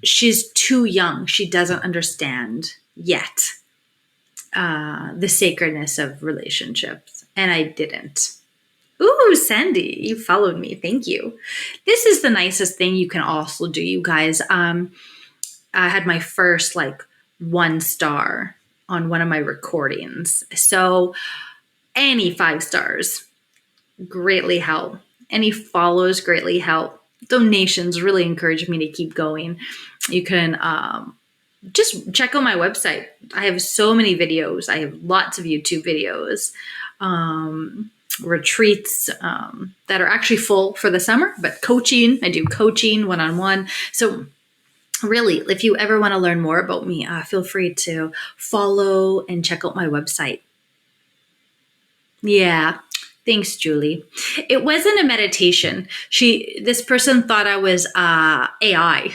she's too young. She doesn't understand yet the sacredness of relationships. And I didn't. Ooh, Sandy, you followed me. Thank you. This is the nicest thing you can also do, you guys. I had my first 1 star on one of my recordings. So any 5 stars greatly help. Any follows greatly help. Donations really encourage me to keep going. You can just check out my website. I have so many videos. I have lots of YouTube videos, retreats that are actually full for the summer, but coaching, I do coaching one-on-one. So really, if you ever want to learn more about me, feel free to follow and check out my website. Yeah. Thanks, Julie. It wasn't a meditation. This person thought I was AI.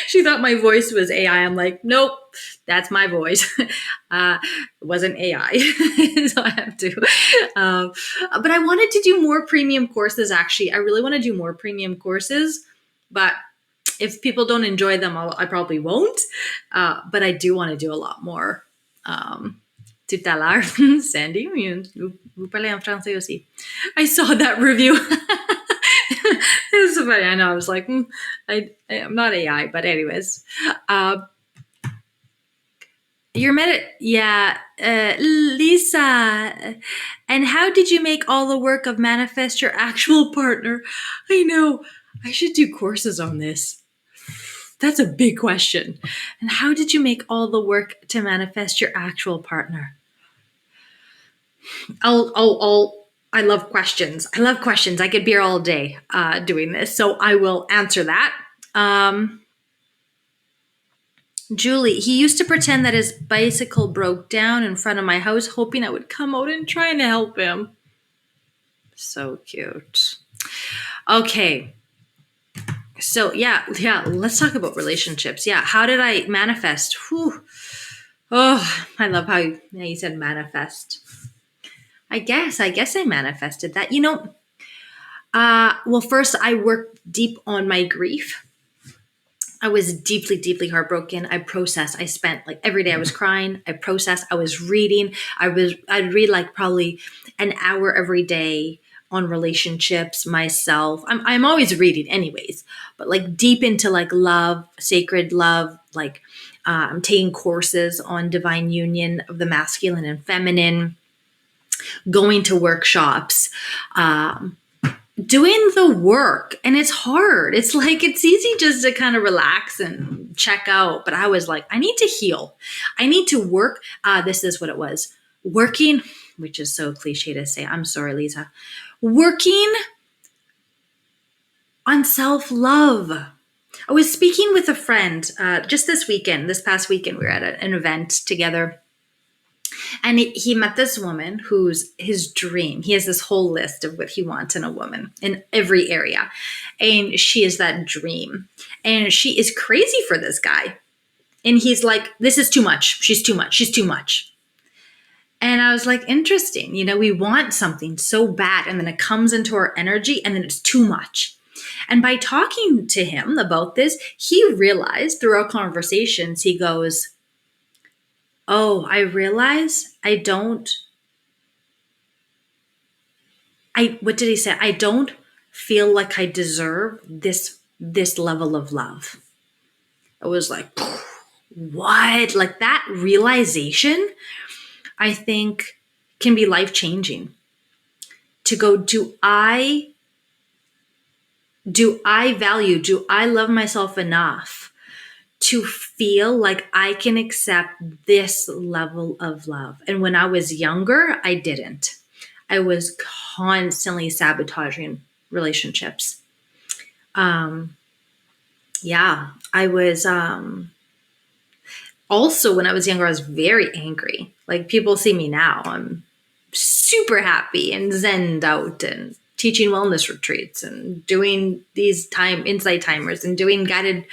She thought my voice was AI. I'm like, nope, that's my voice. It wasn't AI. So I have to. But I wanted to do more premium courses, actually. I really want to do more premium courses. But if people don't enjoy them, I probably won't. But I do want to do a lot more. Tout à l'heure, Sandy, vous parlez en français aussi. I saw that review. It was so funny. I know. I was like, I'm not AI, but anyways. Lisa. And how did you make all the work of manifest your actual partner? I know. I should do courses on this. That's a big question. And how did you make all the work to manifest your actual partner? I love questions. I could be here all day doing this. So I will answer that. Julie, he used to pretend that his bicycle broke down in front of my house, hoping I would come out and try to help him. So cute. Okay. So yeah, let's talk about relationships. Yeah, how did I manifest? Whew. Oh, I love how you said manifest. I guess I manifested that. Well, first I worked deep on my grief. I was deeply, deeply heartbroken. I processed. I spent like every day I was crying. I processed. I was reading. I'd read like probably an hour every day on relationships, myself. I'm always reading anyways, but like deep into like love, sacred love, like I'm taking courses on divine union of the masculine and feminine, going to workshops, doing the work. And it's hard. It's like, it's easy just to kind of relax and check out. But I was like, I need to heal. I need to work. This is what it was. Working, which is so cliche to say. I'm sorry, Lisa. Working on self-love. I was speaking with a friend just this past weekend, we were at an event together. And he met this woman who's his dream. He has this whole list of what he wants in a woman in every area. And she is that dream. And she is crazy for this guy. And he's like, this is too much. She's too much. She's too much. And I was like, interesting. We want something so bad. And then it comes into our energy and then it's too much. And by talking to him about this, he realized through our conversations, he goes, oh, I realize what did he say? I don't feel like I deserve this level of love. I was like, what? Like that realization, I think can be life-changing. To go, do I love myself enough to feel like I can accept this level of love? And when I was younger, I didn't. I was constantly sabotaging relationships. I was also, when I was younger, I was very angry. Like people see me now, I'm super happy and zenned out and teaching wellness retreats and doing these insight timers and doing guided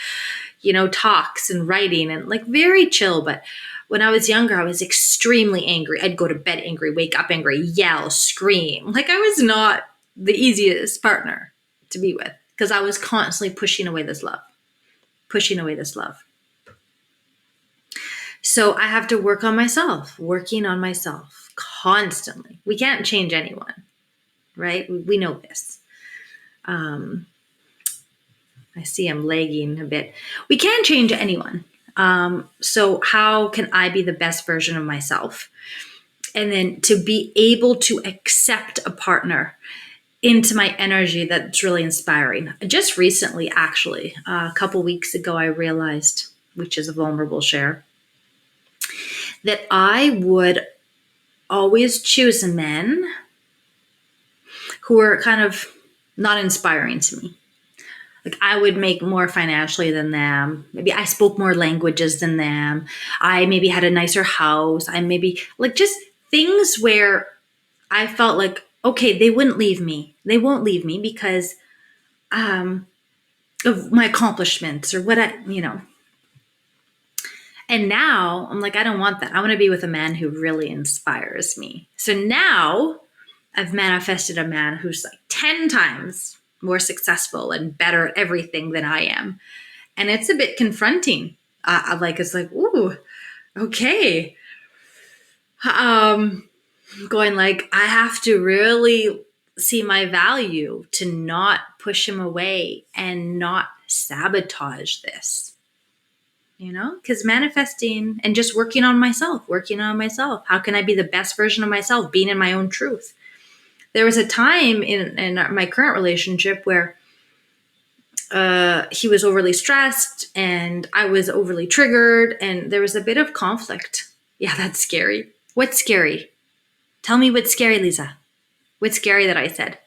talks and writing and like very chill. But when I was younger, I was extremely angry. I'd go to bed angry, wake up angry, yell, scream. Like I was not the easiest partner to be with because I was constantly pushing away this love. So I have to working on myself constantly. We can't change anyone, right? We know this. I see I'm lagging a bit. We can't change anyone. So how can I be the best version of myself? And then to be able to accept a partner into my energy that's really inspiring. Just recently, actually, a couple weeks ago, I realized, which is a vulnerable share, that I would always choose men who were kind of not inspiring to me. Like I would make more financially than them. Maybe I spoke more languages than them. I maybe had a nicer house. I maybe like just things where I felt like, okay, they wouldn't leave me. They won't leave me because of my accomplishments or what I. And now I'm like, I don't want that. I want to be with a man who really inspires me. So now I've manifested a man who's like 10 times more successful and better at everything than I am. And it's a bit confronting. It's like, ooh, okay. Going like, I have to really see my value to not push him away and not sabotage this. Because manifesting and just working on myself. How can I be the best version of myself? Being in my own truth. There was a time in my current relationship where he was overly stressed and I was overly triggered and there was a bit of conflict. Yeah, that's scary. What's scary? Tell me what's scary, Lisa. What's scary that I said?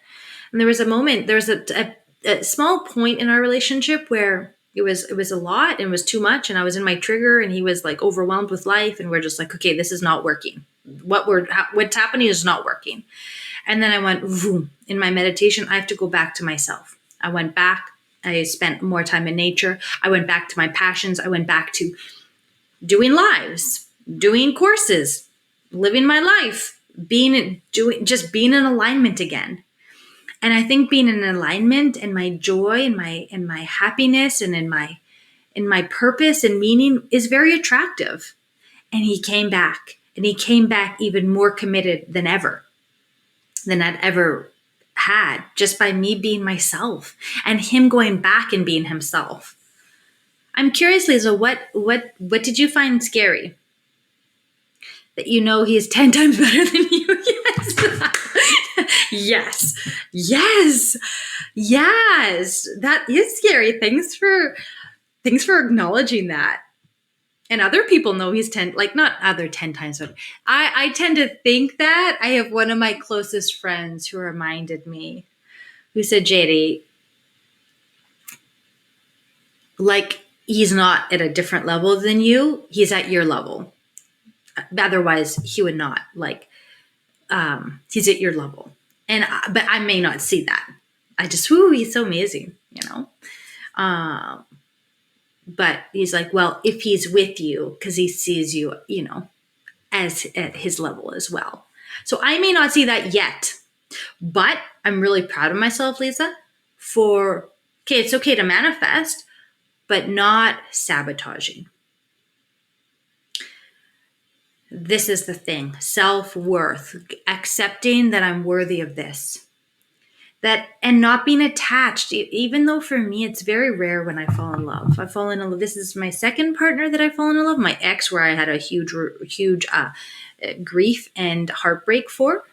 And there was a moment, there was a small point in our relationship where it was a lot and it was too much and I was in my trigger and he was like overwhelmed with life and we're just like, okay, this is not working. What's happening is not working. And then I went, vroom. In my meditation, I have to go back to myself. I went back. I spent more time in nature. I went back to my passions. I went back to doing lives, doing courses, living my life, being in alignment again. And I think being in alignment and my joy and my happiness and in my purpose and meaning is very attractive. And he came back even more committed than I'd ever had, just by me being myself and him going back and being himself. I'm curious, Lisa, what did you find scary? That he's 10 times better than you? Yes. Yes. That is scary. Thanks for acknowledging that. And other people know he's 10, like not other 10 times, but I tend to think that. I have one of my closest friends who reminded me, who said, JD, like he's not at a different level than you. He's at your level. Otherwise he would not he's at your level. But I may not see that. I just, he's so amazing, But he's like, well, if he's with you, because he sees you, as at his level as well. So I may not see that yet, but I'm really proud of myself, Lisa, it's okay to manifest, but not sabotaging. This is the thing, self-worth, accepting that I'm worthy of this. And not being attached, even though for me, it's very rare when I fall in love. This is my second partner that I've fallen in love. My ex, where I had a huge grief and heartbreak for.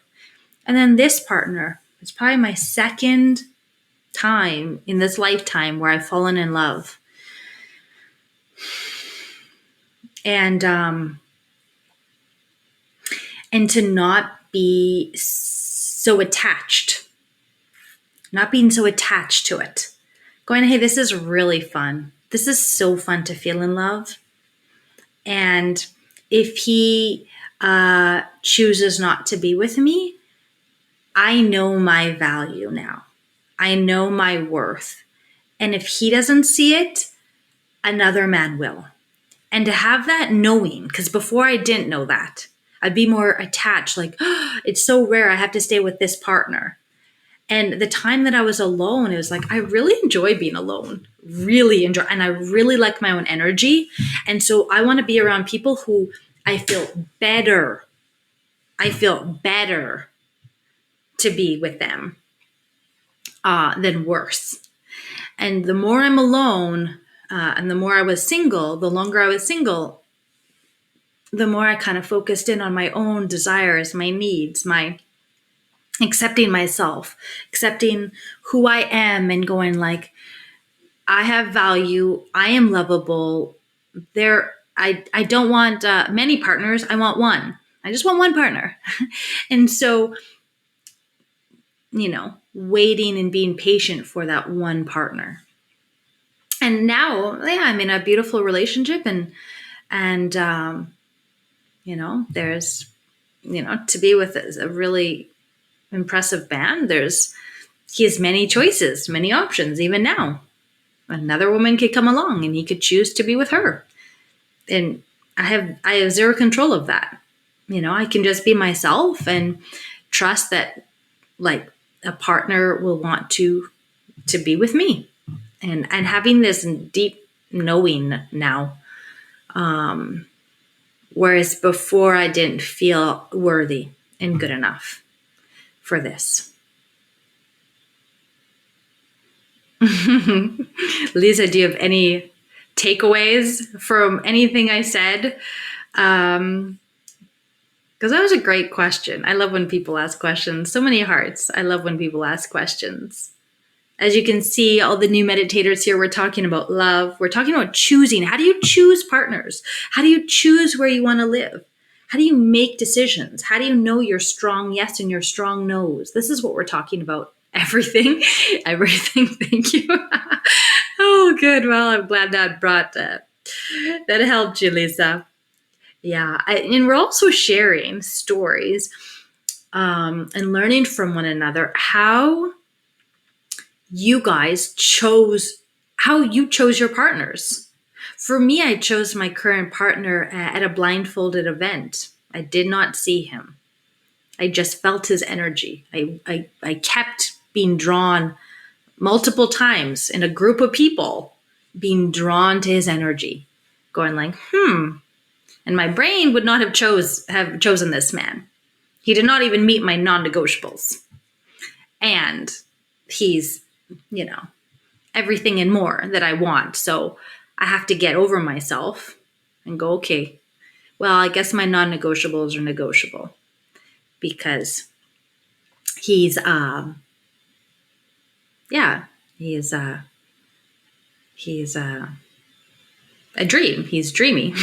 And then this partner, it's probably my second time in this lifetime where I've fallen in love. And to not be so attached. Not being so attached to it. Going, hey, this is really fun. This is so fun to feel in love. And if he chooses not to be with me, I know my value now. I know my worth. And if he doesn't see it, another man will. And to have that knowing, because before I didn't know that, I'd be more attached, like, oh, it's so rare I have to stay with this partner. And the time that I was alone, it was like, I really enjoy being alone, and I really like my own energy. And so I want to be around people who I feel better to be with them than worse. And the more I'm alone, and the more I was single, the longer I was single, the more I kind of focused in on my own desires, my needs, my accepting myself, accepting who I am, and going like, I have value, I am lovable. I don't want many partners, I want one. I just want one partner. And so, waiting and being patient for that one partner. And now, yeah, I'm in a beautiful relationship, and there's, to be with a really impressive band. He has many choices, many options. Even now, another woman could come along, and he could choose to be with her. And I have zero control of that. I can just be myself and trust that, like, a partner will want to be with me, and having this deep knowing now. Whereas before, I didn't feel worthy and good enough for this. Lisa, do you have any takeaways from anything I said? Because that was a great question. I love when people ask questions. So many hearts. I love when people ask questions. As you can see, all the new meditators here, we're talking about love. We're talking about choosing. How do you choose partners? How do you choose where you want to live? How do you make decisions? How do you know your strong yes and your strong no's? This is what we're talking about. Everything. Thank you. Oh, good. Well, I'm glad that that helped you, Lisa. Yeah. And we're also sharing stories and learning from one another how you chose your partners. For me, I chose my current partner at a blindfolded event. I did not see him. I just felt his energy. I kept being drawn multiple times in a group of people, being drawn to his energy, going like, And my brain would not have chosen this man. He did not even meet my non-negotiables. And he's, everything and more that I want. So I have to get over myself and go, okay, well, I guess my non-negotiables are negotiable, because he's a dream. He's dreamy.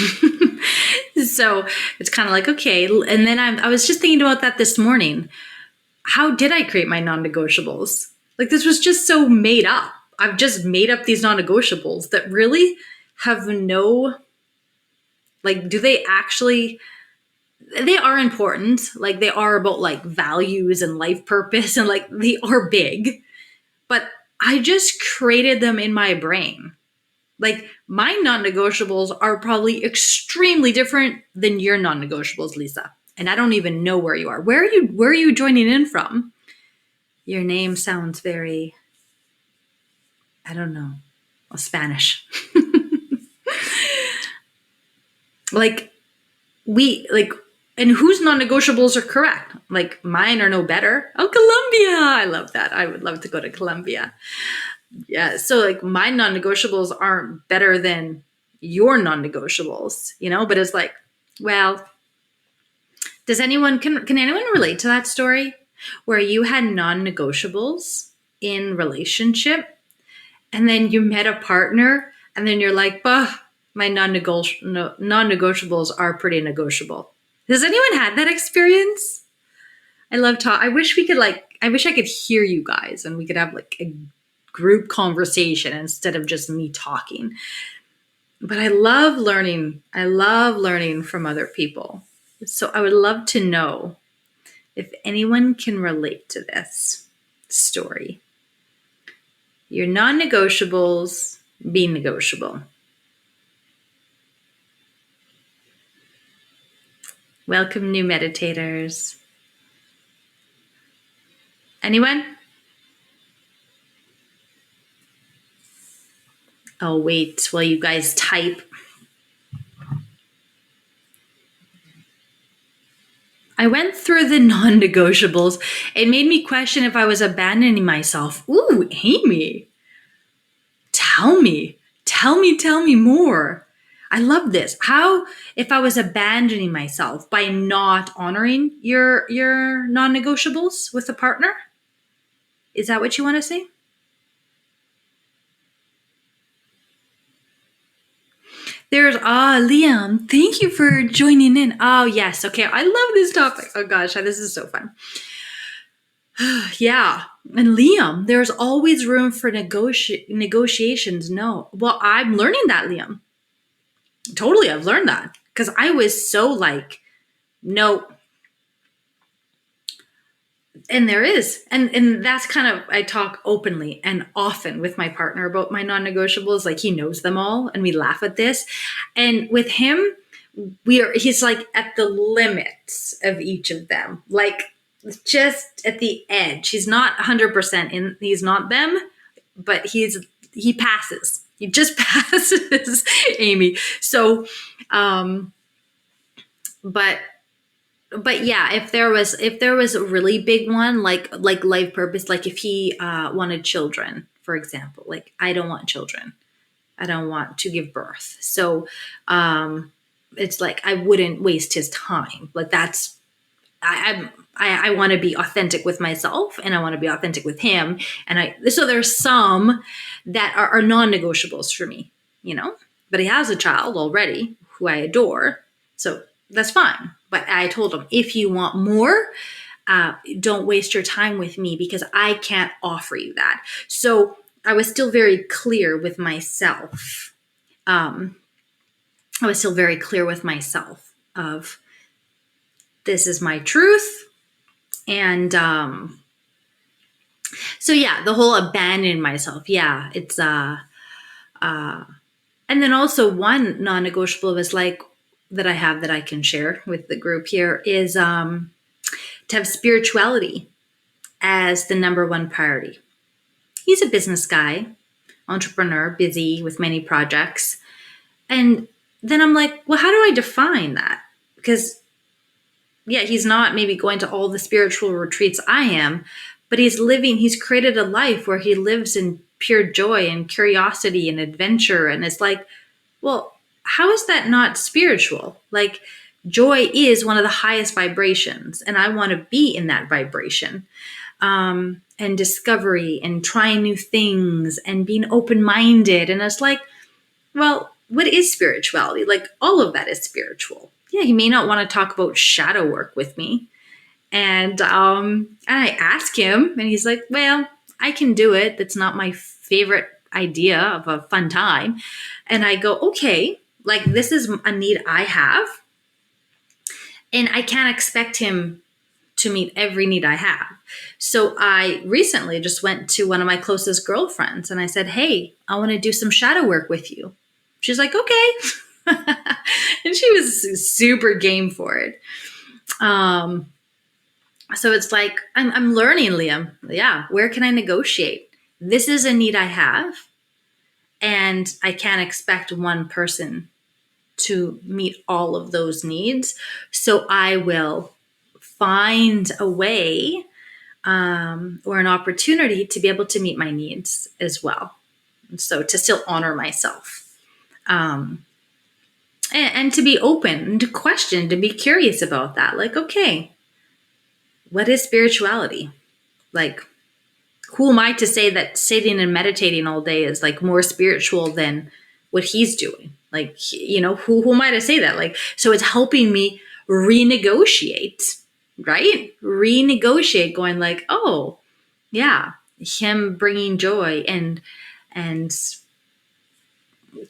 So it's kind of like, okay. And then I was just thinking about that this morning. How did I create my non-negotiables? Like, this was just so made up. I've just made up these non-negotiables that really have no, like, do they actually, they are important. Like, they are about like values and life purpose, and like they are big, but I just created them in my brain. Like, my non-negotiables are probably extremely different than your non-negotiables, Lisa. And I don't even know where you are. Where are you joining in from? Your name sounds very, I don't know, Spanish. And whose non-negotiables are correct? Like, mine are no better. Oh, Colombia. I love that. I would love to go to Colombia. Yeah. So like, my non-negotiables aren't better than your non-negotiables, but it's like, well, can anyone relate to that story where you had non-negotiables in relationship, and then you met a partner, and then you're like, bah, my non-negotiables are pretty negotiable. Has anyone had that experience? I love I wish I could hear you guys, and we could have like a group conversation instead of just me talking. But I love learning from other people. So I would love to know if anyone can relate to this story. Your non-negotiables being negotiable. Welcome, new meditators. Anyone? I'll wait while you guys type. I went through the non-negotiables. It made me question if I was abandoning myself. Ooh, Amy. Tell me more. I love this. How if I was abandoning myself by not honoring your non-negotiables with a partner? Is that what you want to say? There's Liam. Thank you for joining in. Oh yes, okay. I love this topic. Oh gosh, this is so fun. Yeah. And Liam, there's always room for negotiations. No. Well, I'm learning that, Liam. Totally, I've learned that. Because I was so like, no. And there is. And that's kind of, I talk openly and often with my partner about my non-negotiables. Like he knows them all and we laugh at this. And with him, he's like at the limits of each of them. Like just at the edge. He's not 100% in, he's not them, but he passes. He just passes, Amy. So, but yeah, if there was a really big one, like life purpose, like if he wanted children, for example, like I don't want children. I don't want to give birth. So it's like I wouldn't waste his time. Like that's I want to be authentic with myself and I want to be authentic with him. And so there's some that are non-negotiables for me, but he has a child already who I adore. So that's fine. But I told him, if you want more, don't waste your time with me because I can't offer you that. So I was still very clear with myself. Of this is my truth. And so yeah, the whole abandoning myself. Yeah, it's and then also one non-negotiable was like that I have that I can share with the group here is to have spirituality as the number one priority. He's a business guy, entrepreneur, busy with many projects. And then I'm like, well, how do I define that? Because yeah, he's not maybe going to all the spiritual retreats I am, but he's created a life where he lives in pure joy and curiosity and adventure. And it's like, well, how is that not spiritual? Like joy is one of the highest vibrations and I want to be in that vibration. And discovery and trying new things and being open-minded. And it's like, well, what is spirituality? Like all of that is spiritual. Yeah, he may not want to talk about shadow work with me. And I ask him and he's like, well, I can do it. That's not my favorite idea of a fun time. And I go, okay, like this is a need I have. And I can't expect him to meet every need I have. So I recently just went to one of my closest girlfriends and I said, hey, I want to do some shadow work with you. She's like, okay. And she was super game for it. So it's like, I'm learning, Liam. Yeah, where can I negotiate? This is a need I have. And I can't expect one person to meet all of those needs. So I will find a way or an opportunity to be able to meet my needs as well. So to still honor myself. And to be open and to question, to be curious about that. Like, okay, what is spirituality? Like, who am I to say that sitting and meditating all day is like more spiritual than what he's doing? Like, who am I to say that? Like, so it's helping me renegotiate, right? Renegotiate, going like, oh, yeah, him bringing joy and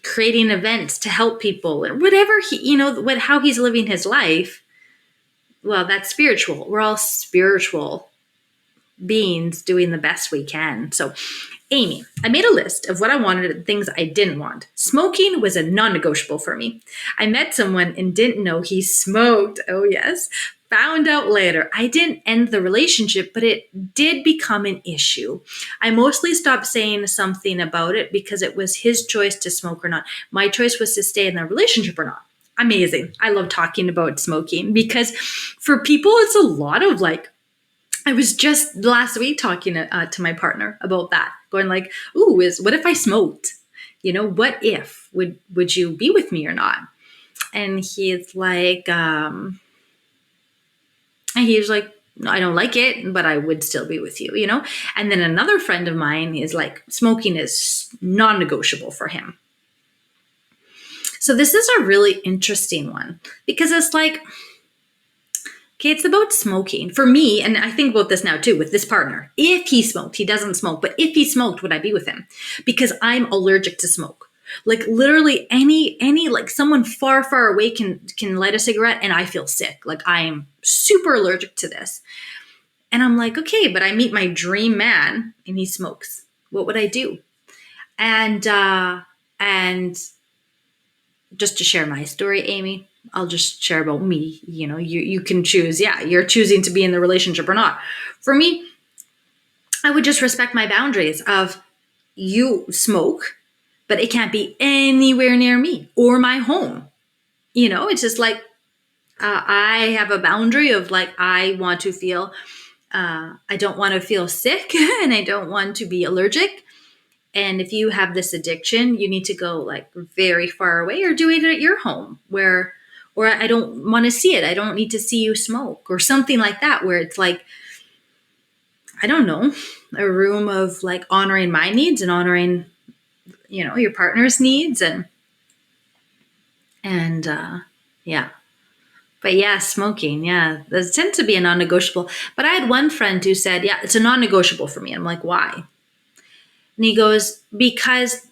creating events to help people or whatever how he's living his life. Well, that's spiritual. We're all spiritual beings doing the best we can. So, Amy, I made a list of what I wanted and things I didn't want. Smoking was a non-negotiable for me. I met someone and didn't know he smoked. Oh, yes. Found out later. I didn't end the relationship, but it did become an issue. I mostly stopped saying something about it because it was his choice to smoke or not. My choice was to stay in the relationship or not. Amazing. I love talking about smoking because for people, it's a lot of like, I was just last week talking to my partner about that, going like, ooh, what if I smoked? what if, would you be with me or not? And he's like, no, I don't like it, but I would still be with you, And then another friend of mine is like, smoking is non-negotiable for him. So this is a really interesting one because it's like, okay, it's about smoking for me. And I think about this now too with this partner. If he smoked, he doesn't smoke, but if he smoked, would I be with him? Because I'm allergic to smoke. Like literally any like someone far, far away can light a cigarette and I feel sick. Like I am super allergic to this. And I'm like, okay, but I meet my dream man and he smokes. What would I do? And just to share my story, Amy, I'll just share about me. You can choose. Yeah, you're choosing to be in the relationship or not. For me, I would just respect my boundaries of you smoke, but it can't be anywhere near me or my home. It's just like I have a boundary of like, I want to feel, I don't want to feel sick and I don't want to be allergic. And if you have this addiction, you need to go like very far away or do it at your home or I don't want to see it. I don't need to see you smoke or something like that, where it's like, I don't know, a room of like honoring my needs and honoring, your partner's needs and yeah. But yeah, smoking, yeah, that tends to be a non-negotiable. But I had one friend who said, yeah, it's a non-negotiable for me. I'm like, why? And he goes, because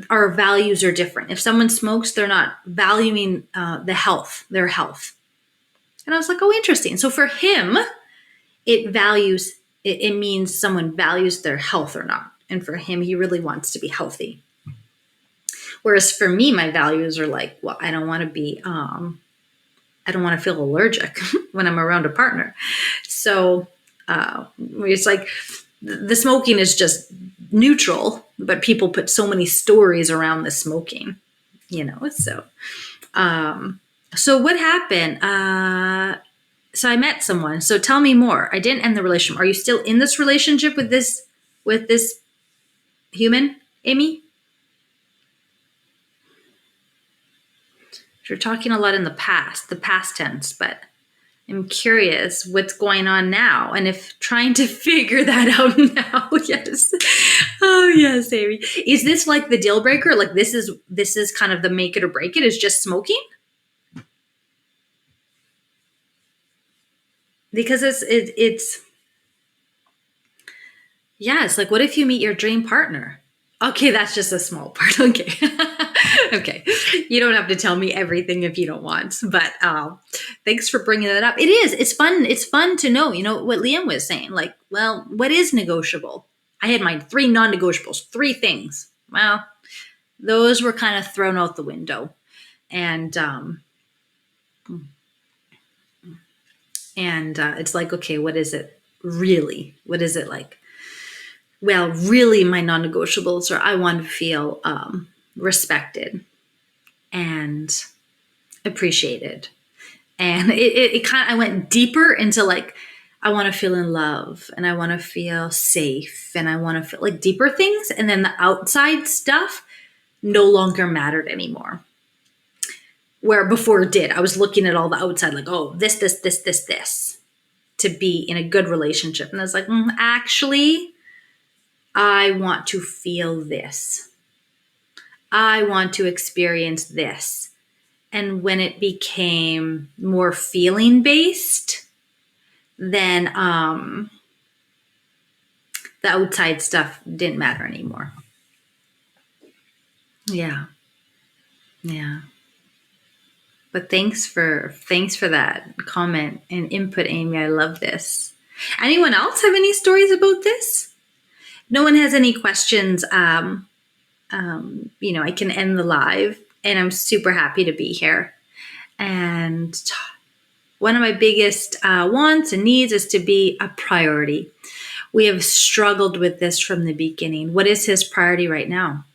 our values are different. If someone smokes, they're not valuing their health. And I was like, oh, interesting. So for him, it means someone values their health or not. And for him, he really wants to be healthy. Whereas for me, my values are like, well, I don't want to feel allergic when I'm around a partner. So it's like the smoking is just neutral, but people put so many stories around the smoking, so what happened? So I met someone. So tell me more. I didn't end the relationship. Are you still in this relationship with this human, Amy? You're talking a lot in the past tense, but I'm curious what's going on now and if trying to figure that out now. Yes. Oh yes, Amy. Is this like the deal breaker? Like this is kind of the make it or break it, is just smoking? Because it's like, what if you meet your dream partner? Okay, that's just a small part. Okay. Okay. You don't have to tell me everything if you don't want, but thanks for bringing that up. It is. It's fun. It's fun to know, what Liam was saying. Like, well, what is negotiable? I had my 3 non-negotiables, 3 things. Well, those were kind of thrown out the window. And it's like, okay, what is it really? What is it like? Well, really, my non-negotiables are I want to feel respected and appreciated. And it kind of, I went deeper into like, I want to feel in love and I want to feel safe and I want to feel like deeper things. And then the outside stuff no longer mattered anymore. Where before it did. I was looking at all the outside like, oh, this, to be in a good relationship. And I was like, actually, I want to feel this. I want to experience this. And when it became more feeling based, then the outside stuff didn't matter anymore. Yeah. Yeah. But thanks for that comment and input, Amy. I love this. Anyone else have any stories about this? No one has any questions. I can end the live, and I'm super happy to be here. And one of my biggest wants and needs is to be a priority. We have struggled with this from the beginning. What is his priority right now?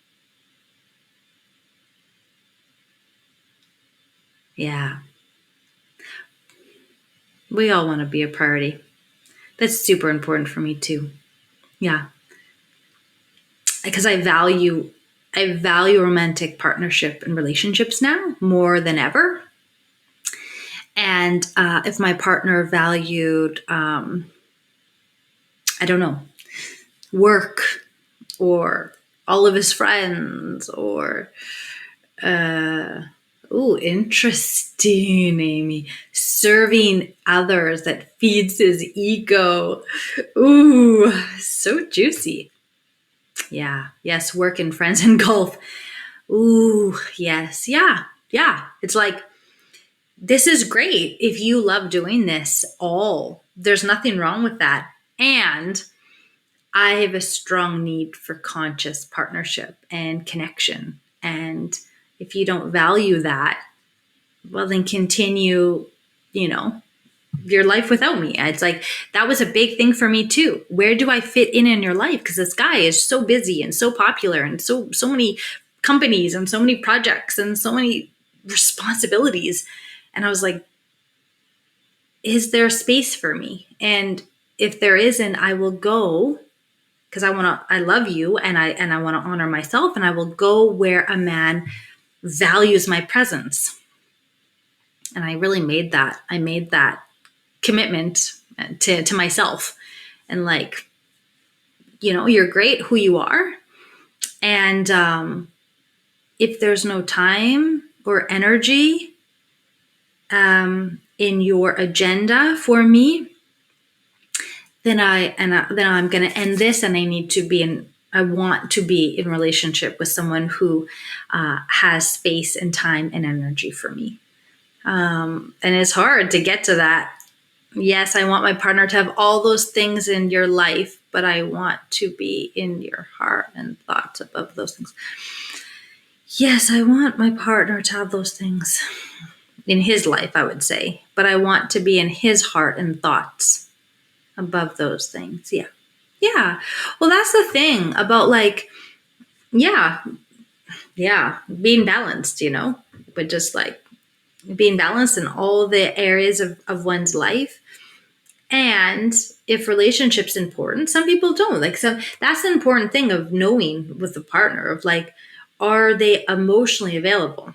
Yeah. We all want to be a priority. That's super important for me too. Yeah. Because I value I value romantic partnership and relationships now more than ever. And if my partner valued, I don't know, work or all of his friends or, interesting, Amy. Serving others that feeds his ego. Ooh, so juicy. Yeah. Yes. Work and friends and golf. Ooh, yes. Yeah. Yeah. It's like, this is great if you love doing this all. There's nothing wrong with that. And I have a strong need for conscious partnership and connection. And if you don't value that, well, then continue, your life without me. It's like, that was a big thing for me too. Where do I fit in your life? Because this guy is so busy and so popular and so many companies and so many projects and so many responsibilities. And I was like, is there space for me? And if there isn't, I will go, because I love you, and I want to honor myself, and I will go where a man values my presence. And I really made that commitment to myself. And like, you're great who you are. And if there's no time or energy in your agenda for me, then I'm going to end this, and I want to be in relationship with someone who has space and time and energy for me. And it's hard to get to that. Yes, I want my partner to have all those things in your life, but I want to be in your heart and thoughts above those things. Yes, I want my partner to have those things in his life, I would say, but I want to be in his heart and thoughts above those things. Yeah. Yeah. Well, that's the thing about being balanced, but just like being balanced in all the areas of one's life. And if relationship's important, some people don't. That's the important thing of knowing with a partner, of like, are they emotionally available?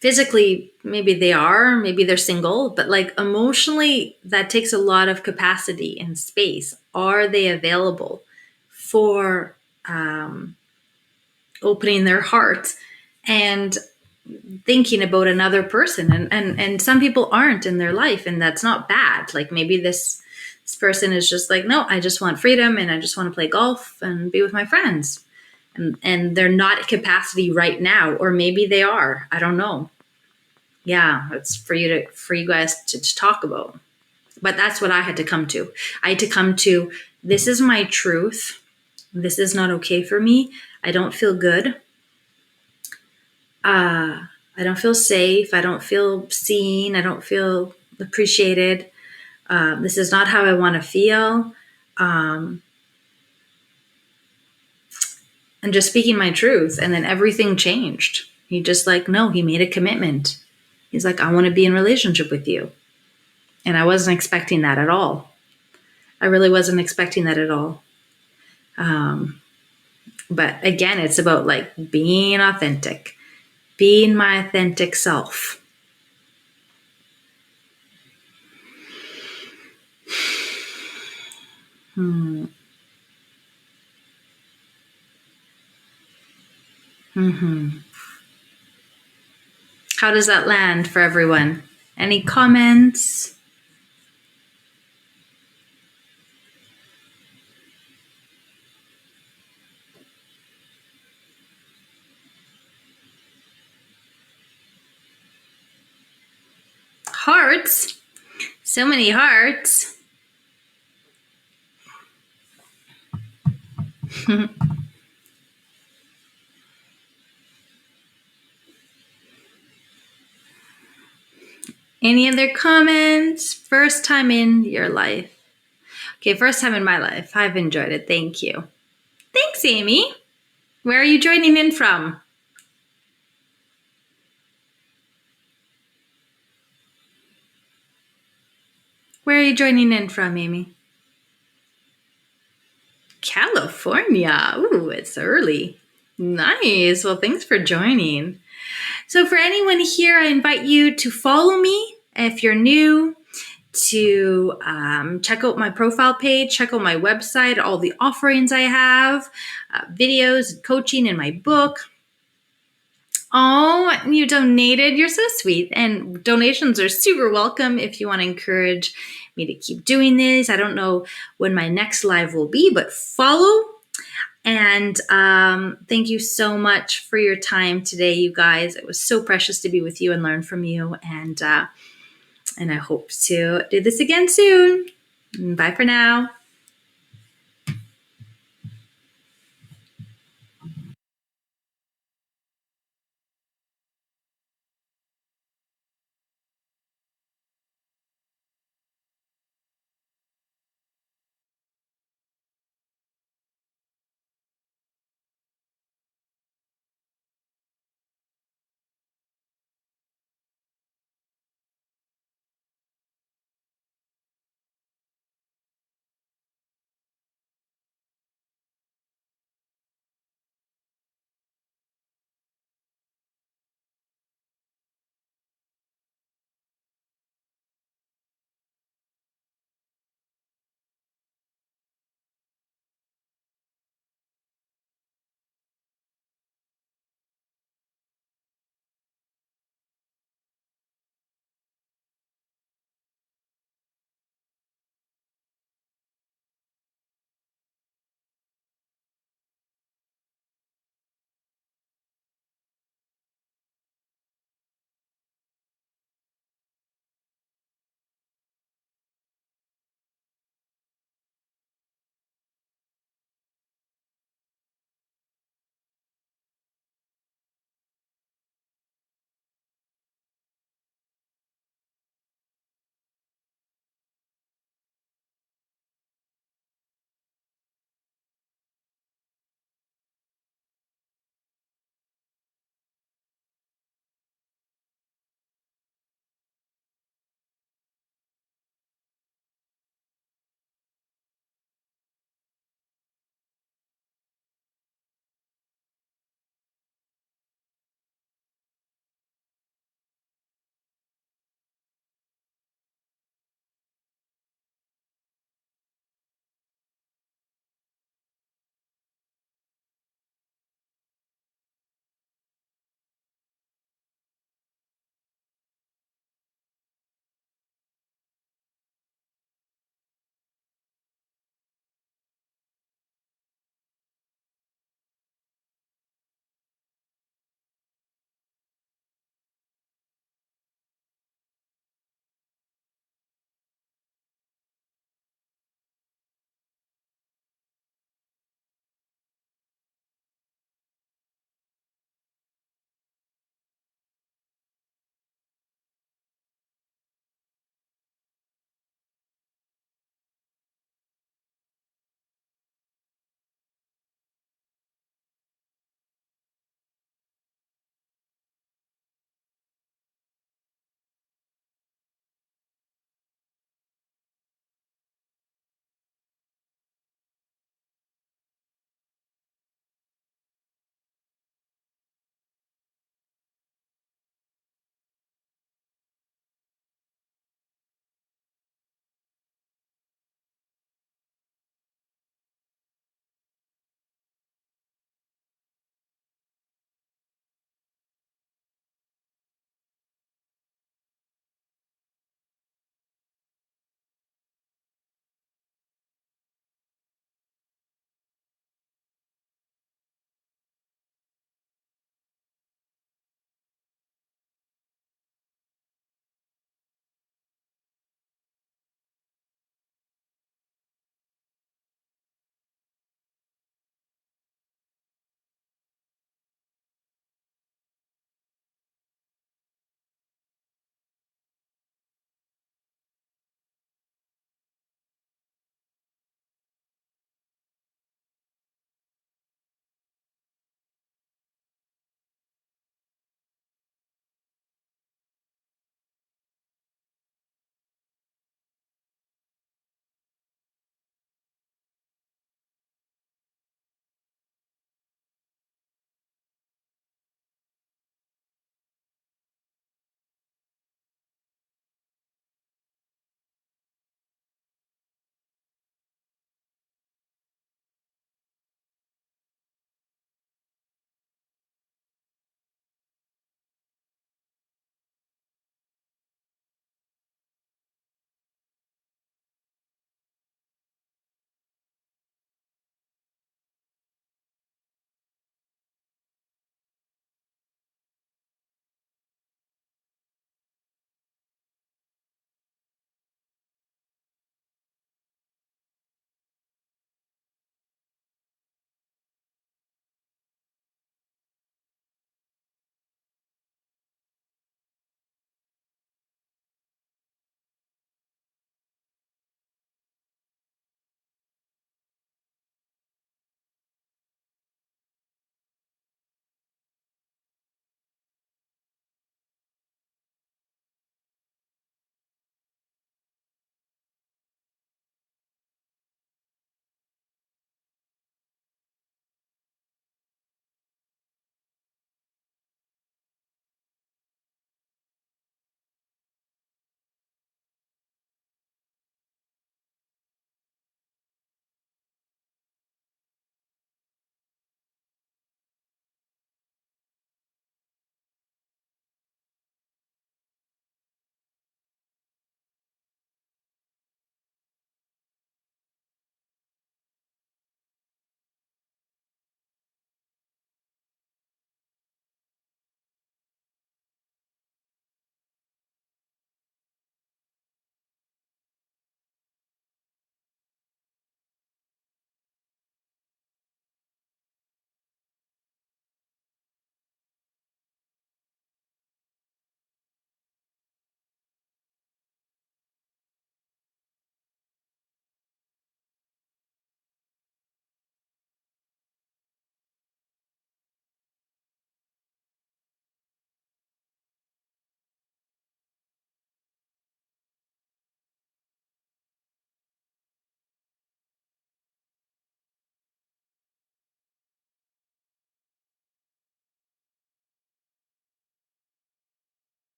Physically, maybe they are, maybe they're single, but like emotionally, that takes a lot of capacity and space. Are they available for opening their heart and thinking about another person? And some people aren't in their life, and that's not bad. Like maybe this person is just like, no, I just want freedom and I just want to play golf and be with my friends. And they're not at capacity right now, or maybe they are. I don't know. Yeah, it's for you guys to talk about. But that's what I had to come to. I had to come to, this is my truth. This is not okay for me. I don't feel good. I don't feel safe. I don't feel seen. I don't feel appreciated. This is not how I want to feel. And just speaking my truth. And then everything changed. He just like, no, he made a commitment. He's like, I want to be in relationship with you. And I wasn't expecting that at all. I really wasn't expecting that at all. But again, it's about like being authentic, being my authentic self. How does that land for everyone? Any comments? Hearts. So many hearts. Any other comments? First time in your life. Okay, first time in my life. I've enjoyed it. Thank you. Thanks, Amy. Where are you joining in from? Where are you joining in from, Amy? California. Ooh, it's early. Nice. Well, thanks for joining. So, for anyone here, I invite you to follow me if you're new, to check out my profile page, check out my website, all the offerings I have, videos, coaching, and my book. Oh, you donated. You're so sweet. And donations are super welcome if you want to encourage me to keep doing this. I don't know when my next live will be, but follow. And thank you so much for your time today, you guys. It was so precious to be with you and learn from you. And I hope to do this again soon. Bye for now.